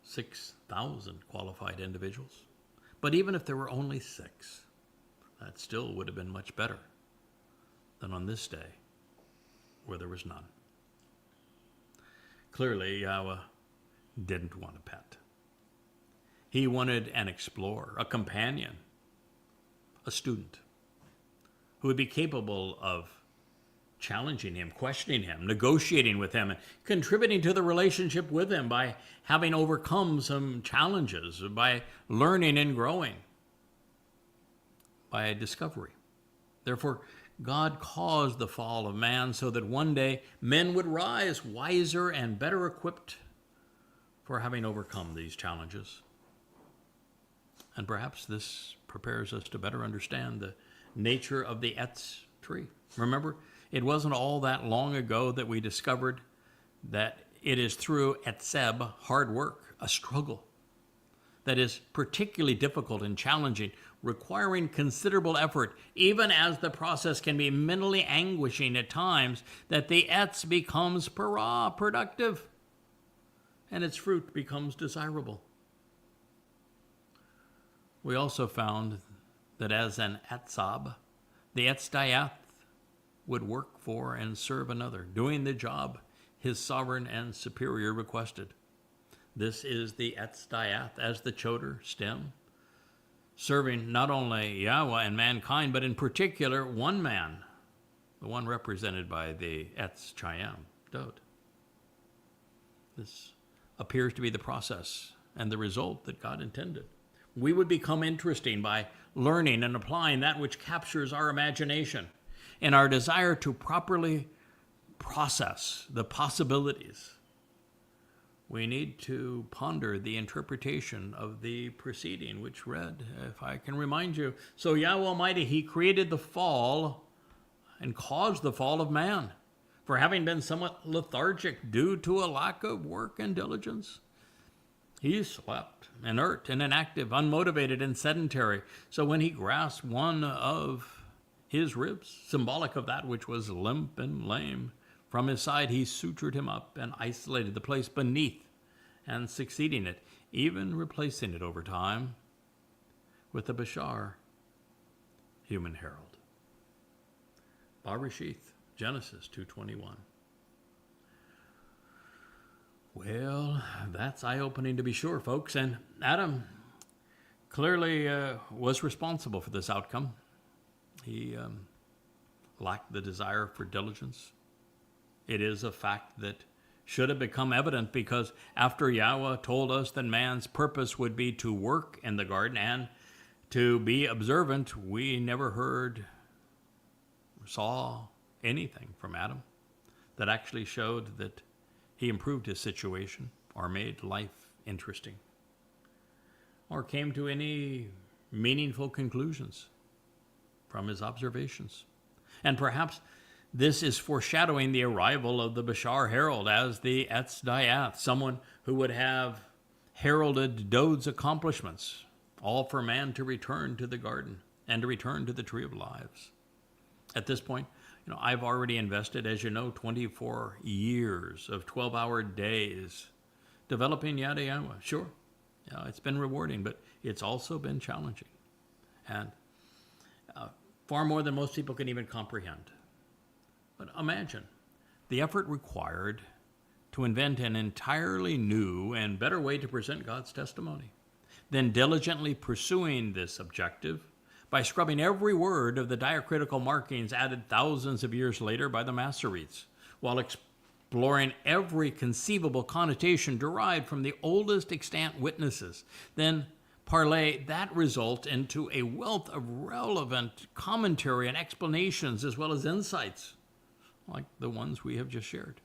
6,000 qualified individuals. But even if there were only 6, that still would have been much better than on this day where there was none. Clearly, Yahweh didn't want a pet. He wanted an explorer, a companion, a student who would be capable of challenging him, questioning him, negotiating with him, and contributing to the relationship with him by having overcome some challenges, by learning and growing, by discovery. Therefore, God caused the fall of man so that one day men would rise wiser and better equipped for having overcome these challenges. And perhaps this prepares us to better understand the nature of the Etz tree. Remember, it wasn't all that long ago that we discovered that it is through etzeb, hard work, a struggle, that is particularly difficult and challenging, requiring considerable effort, even as the process can be mentally anguishing at times, that the etz becomes productive, and its fruit becomes desirable. We also found that as an etzab, the etz would work for and serve another, doing the job his sovereign and superior requested. This is the etz as the choder stem, serving not only Yahweh and mankind, but in particular one man, the one represented by the etz dod. This appears to be the process and the result that God intended. We would become interesting by learning and applying that which captures our imagination and our desire to properly process the possibilities. We need to ponder the interpretation of the preceding, which read, if I can remind you, so Yahweh Almighty, he created the fall and caused the fall of man for having been somewhat lethargic due to a lack of work and diligence. He slept, inert and inactive, unmotivated and sedentary. So when he grasped one of his ribs, symbolic of that which was limp and lame, from his side he sutured him up and isolated the place beneath and succeeding it, even replacing it over time with the Bashar, human herald. Bereshith, Genesis 2:21. Well, that's eye-opening to be sure, folks. And Adam clearly was responsible for this outcome. He lacked the desire for diligence. It is a fact that should have become evident because after Yahweh told us that man's purpose would be to work in the garden and to be observant, we never heard or saw anything from Adam that actually showed that he improved his situation or made life interesting, or came to any meaningful conclusions from his observations. And perhaps this is foreshadowing the arrival of the Bashar Herald as the Etz Dayath, someone who would have heralded Dod's accomplishments, all for man to return to the garden and to return to the tree of lives. At this point, I've already invested, as you know, 24 years of 12-hour days developing yada yada. Sure, it's been rewarding, but it's also been challenging. And far more than most people can even comprehend. But imagine the effort required to invent an entirely new and better way to present God's testimony, then diligently pursuing this objective by scrubbing every word of the diacritical markings added thousands of years later by the Masoretes, while exploring every conceivable connotation derived from the oldest extant witnesses, then parlay that result into a wealth of relevant commentary and explanations as well as insights, like the ones we have just shared.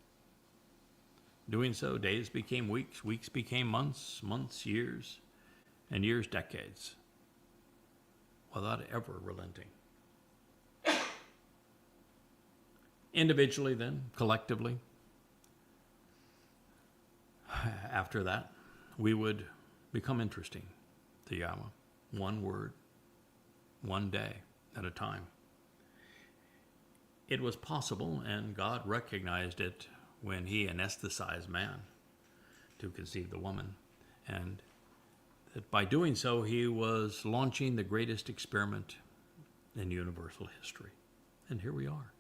Doing so, days became weeks, weeks became months, months years, and years decades, without ever relenting. Individually then, collectively, after that, we would become interesting to Yahweh, one word, one day at a time. It was possible, and God recognized it when he anesthetized man to conceive the woman, and that by doing so, he was launching the greatest experiment in universal history. And here we are.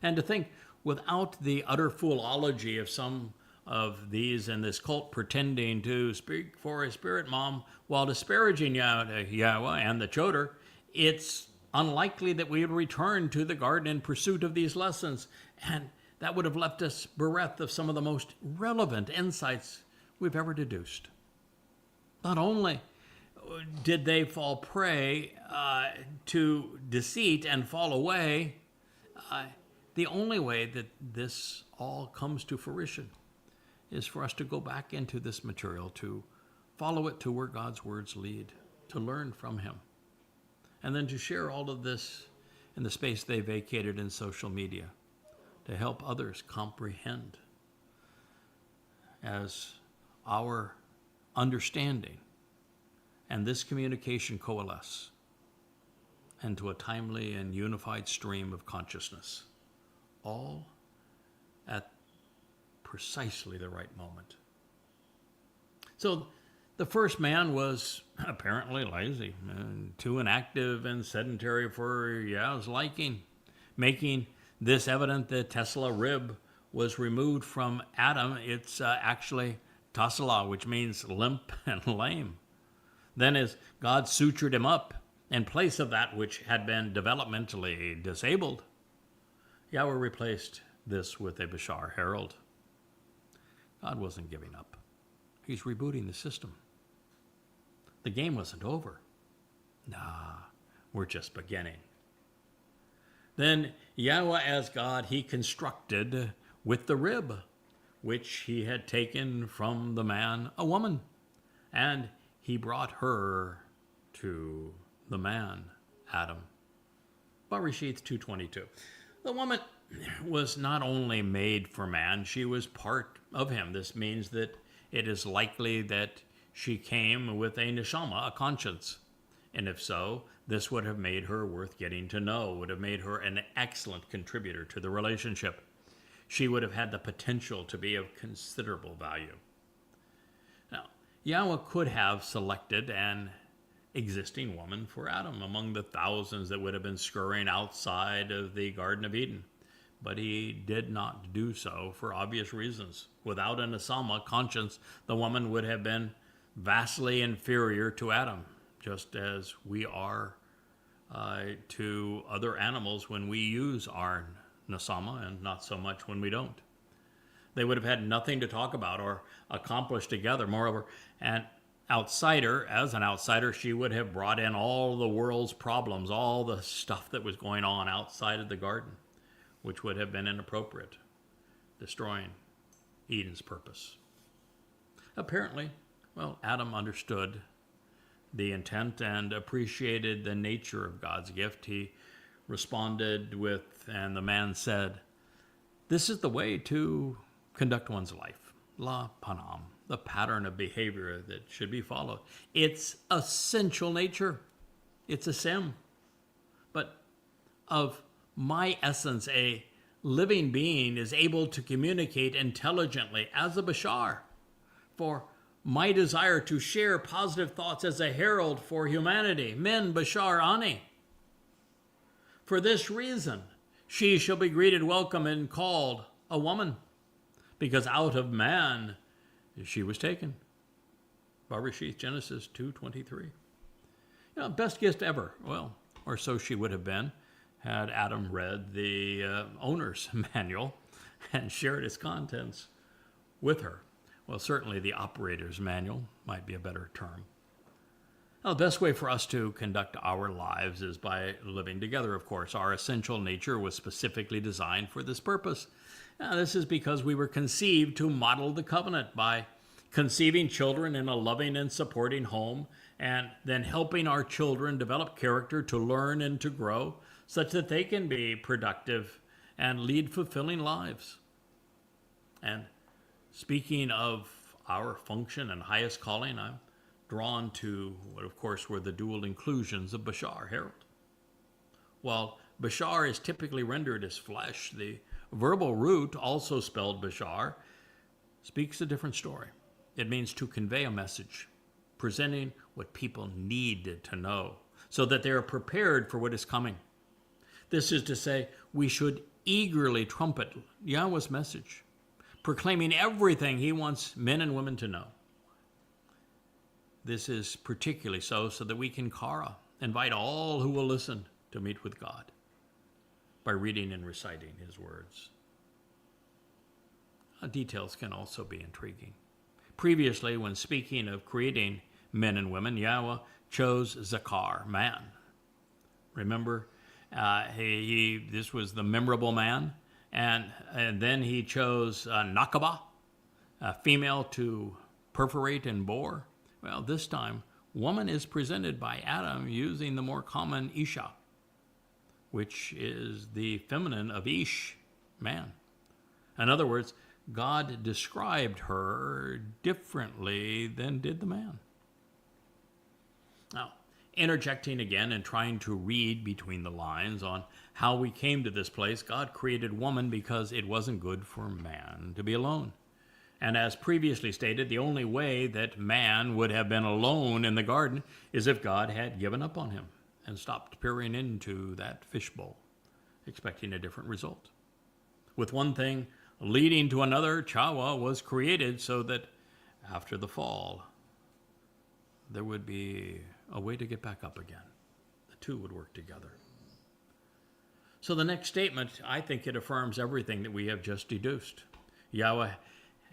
And to think, without the utter foolology of some of these in this cult pretending to speak for a spirit mom while disparaging Yahweh and the Choder, it's unlikely that we would return to the garden in pursuit of these lessons. And that would have left us bereft of some of the most relevant insights we've ever deduced. Not only did they fall prey to deceit and fall away, the only way that this all comes to fruition is for us to go back into this material, to follow it to where God's words lead, to learn from him, and then to share all of this in the space they vacated in social media to help others comprehend as our understanding and this communication coalesce into a timely and unified stream of consciousness, all at precisely the right moment. So the first man was apparently lazy, too inactive and sedentary for Yah's liking, making this evident that Tesla rib was removed from Adam. It's actually tasala, which means limp and lame. Then as God sutured him up in place of that which had been developmentally disabled, Yahweh replaced this with a Bashar herald. God wasn't giving up. He's rebooting the system. The game wasn't over. Nah, we're just beginning. Then Yahweh as God, he constructed with the rib, which he had taken from the man, a woman, and he brought her to the man, Adam. Bereshith 2:22. The woman was not only made for man, she was part of him. This means that it is likely that she came with a neshama, a conscience. And if so, this would have made her worth getting to know, would have made her an excellent contributor to the relationship. She would have had the potential to be of considerable value. Now, Yahweh could have selected an existing woman for Adam among the thousands that would have been scurrying outside of the Garden of Eden. But he did not do so for obvious reasons. Without an asama, conscience, the woman would have been vastly inferior to Adam, just as we are to other animals when we use our nasama, and not so much when we don't. They would have had nothing to talk about or accomplish together. Moreover, as an outsider, she would have brought in all the world's problems, all the stuff that was going on outside of the garden, which would have been inappropriate, destroying Eden's purpose. Apparently, well, Adam understood the intent and appreciated the nature of God's gift. He responded with, and the man said, "This is the way to conduct one's life. La panam, the pattern of behavior that should be followed. It's essential nature. It's a sim. But of my essence, a living being is able to communicate intelligently as a bashar. For my desire to share positive thoughts as a herald for humanity, min bashar ani. For this reason, she shall be greeted welcome and called a woman, because out of man she was taken." Bereshith, Genesis 2:23. Best gift ever. Well, or so she would have been had Adam read the owner's manual and shared its contents with her. Well, certainly the operator's manual might be a better term. Now, the best way for us to conduct our lives is by living together, of course. Our essential nature was specifically designed for this purpose. Now, this is because we were conceived to model the covenant by conceiving children in a loving and supporting home, and then helping our children develop character to learn and to grow such that they can be productive and lead fulfilling lives. And speaking of our function and highest calling, I'm drawn to what, of course, were the dual inclusions of bashar, herald. While bashar is typically rendered as flesh, the verbal root, also spelled bashar, speaks a different story. It means to convey a message, presenting what people need to know so that they are prepared for what is coming. This is to say, we should eagerly trumpet Yahweh's message, proclaiming everything he wants men and women to know. This is particularly so that we can invite all who will listen to meet with God by reading and reciting his words. Details can also be intriguing. Previously, when speaking of creating men and women, Yahweh chose Zakar, man. Remember, this was the memorable man, and then he chose Nakaba, a female, to perforate and bore. Well, this time, woman is presented by Adam using the more common Isha, which is the feminine of Ish, man. In other words, God described her differently than did the man. Now, interjecting again and trying to read between the lines on how we came to this place, God created woman because it wasn't good for man to be alone. And as previously stated, the only way that man would have been alone in the garden is if God had given up on him and stopped peering into that fishbowl, expecting a different result. With one thing leading to another, Chawa was created so that after the fall, there would be a way to get back up again. The two would work together. So the next statement, I think it affirms everything that we have just deduced. Yahweh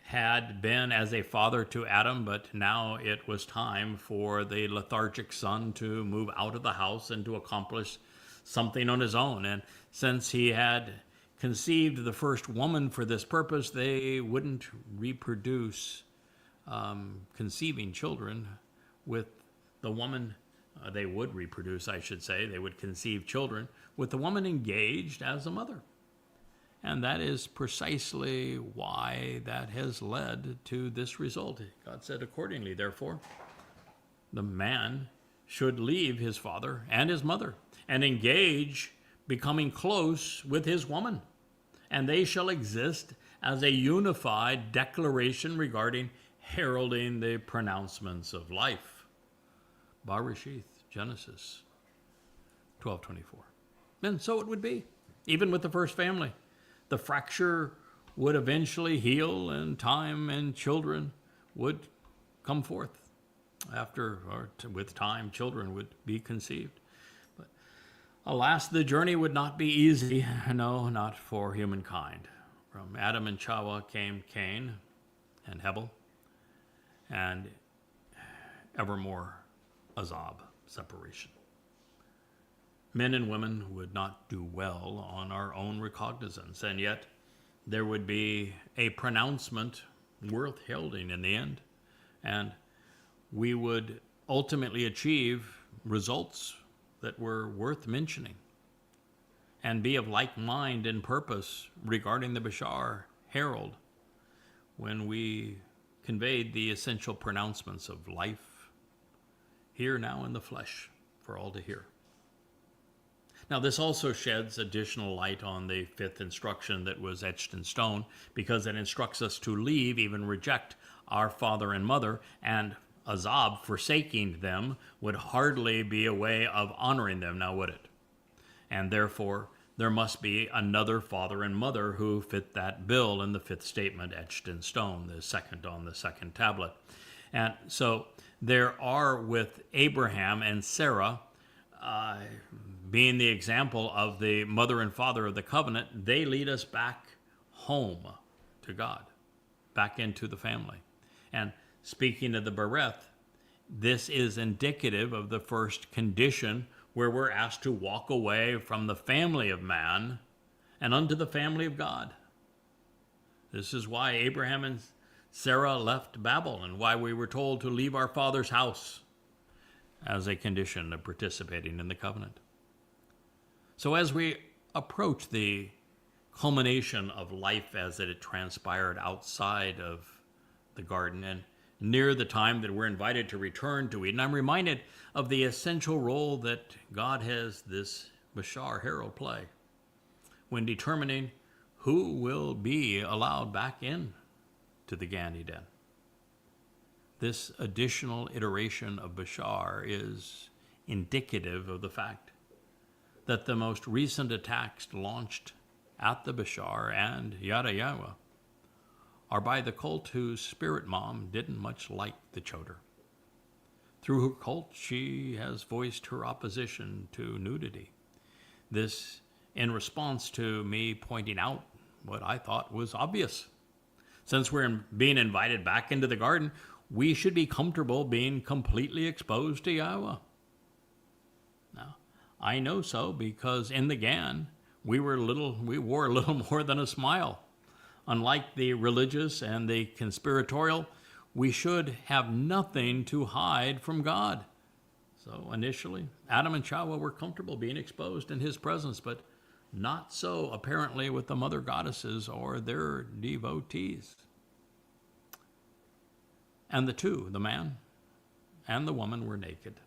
had been as a father to Adam, but now it was time for the lethargic son to move out of the house and to accomplish something on his own. And since he had conceived the first woman for this purpose, they wouldn't reproduce conceiving children with the woman. They would reproduce, I should say. They would conceive children with the woman engaged as a mother. And that is precisely why that has led to this result. God said, accordingly, therefore, the man should leave his father and his mother and engage, becoming close with his woman, and they shall exist as a unified declaration regarding heralding the pronouncements of life. Bereshith, Genesis 12:24. And so it would be, even with the first family. The fracture would eventually heal, and time and children would come forth. With time, children would be conceived. But alas, the journey would not be easy. No, not for humankind. From Adam and Chawa came Cain and Hebel, and evermore azab, separation. Men and women would not do well on our own recognizance, and yet there would be a pronouncement worth heralding in the end. and we would ultimately achieve results that were worth mentioning and be of like mind and purpose regarding the Bashar Herald when we conveyed the essential pronouncements of life here now in the flesh for all to hear. Now, this also sheds additional light on the fifth instruction that was etched in stone, because it instructs us to leave, even reject, our father and mother, and azab, forsaking them, would hardly be a way of honoring them, now would it? And therefore, there must be another father and mother who fit that bill in the fifth statement etched in stone, the second on the second tablet. And so there are with Abraham and Sarah, being the example of the mother and father of the covenant, they lead us back home to God, back into the family. And speaking of the bereth, this is indicative of the first condition where we're asked to walk away from the family of man and unto the family of God. This is why Abraham and Sarah left Babel and why we were told to leave our father's house as a condition of participating in the covenant. So as we approach the culmination of life as it had transpired outside of the garden and near the time that we're invited to return to Eden, I'm reminded of the essential role that God has this Bashar Herald play when determining who will be allowed back in to the Gan Eden. This additional iteration of Bashar is indicative of the fact that the most recent attacks launched at the Bashar and Yada Yahweh are by the cult whose spirit mom didn't much like the Choder. Through her cult, she has voiced her opposition to nudity. This in response to me pointing out what I thought was obvious. Since we're being invited back into the garden, we should be comfortable being completely exposed to Yahweh. Now, I know so because in the Gan, we wore a little more than a smile. Unlike the religious and the conspiratorial, we should have nothing to hide from God. So initially, Adam and Chawah were comfortable being exposed in his presence, but not so apparently with the mother goddesses or their devotees. And the two, the man and the woman, were naked.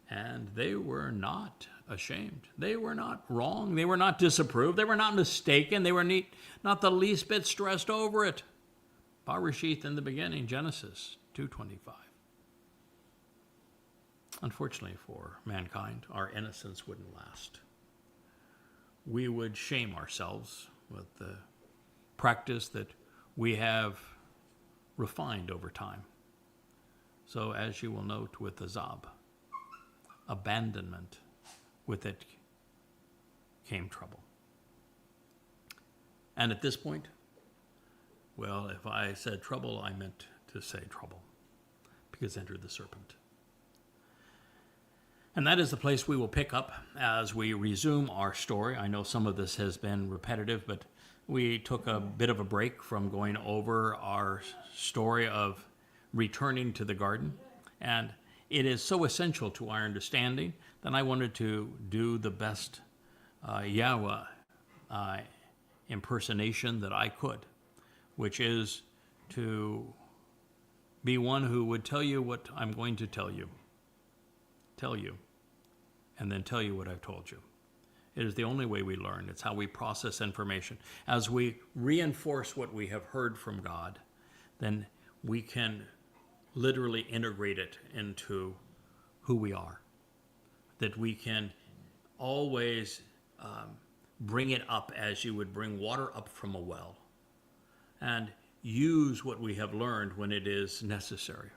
And they were not ashamed. They were not wrong. They were not disapproved. They were not mistaken. They were not the least bit stressed over it. Barashith in the beginning, Genesis 2:25. Unfortunately for mankind, our innocence wouldn't last. We would shame ourselves with the practice that we have refined over time. So as you will note with azab, abandonment, with it came trouble. And at this point, well, if I said trouble, I meant to say trouble, because entered the serpent. And that is the place we will pick up as we resume our story. I know some of this has been repetitive, but we took a bit of a break from going over our story of returning to the garden. And it is so essential to our understanding that I wanted to do the best Yahweh impersonation that I could, which is to be one who would tell you what I'm going to tell you, and then tell you what I've told you. It is the only way we learn. It's how we process information. As we reinforce what we have heard from God, then we can literally integrate it into who we are. That we can always bring it up as you would bring water up from a well, and use what we have learned when it is necessary,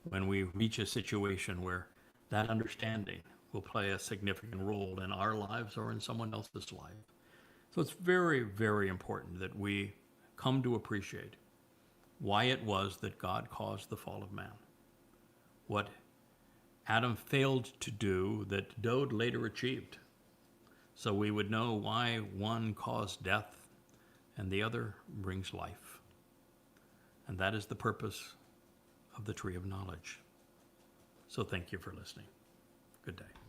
when we reach a situation where that understanding will play a significant role in our lives or in someone else's life. So it's very, very important that we come to appreciate why it was that God caused the fall of man. What Adam failed to do that Dode later achieved. So we would know why one caused death and the other brings life. And that is the purpose of the tree of knowledge. So thank you for listening. Good day.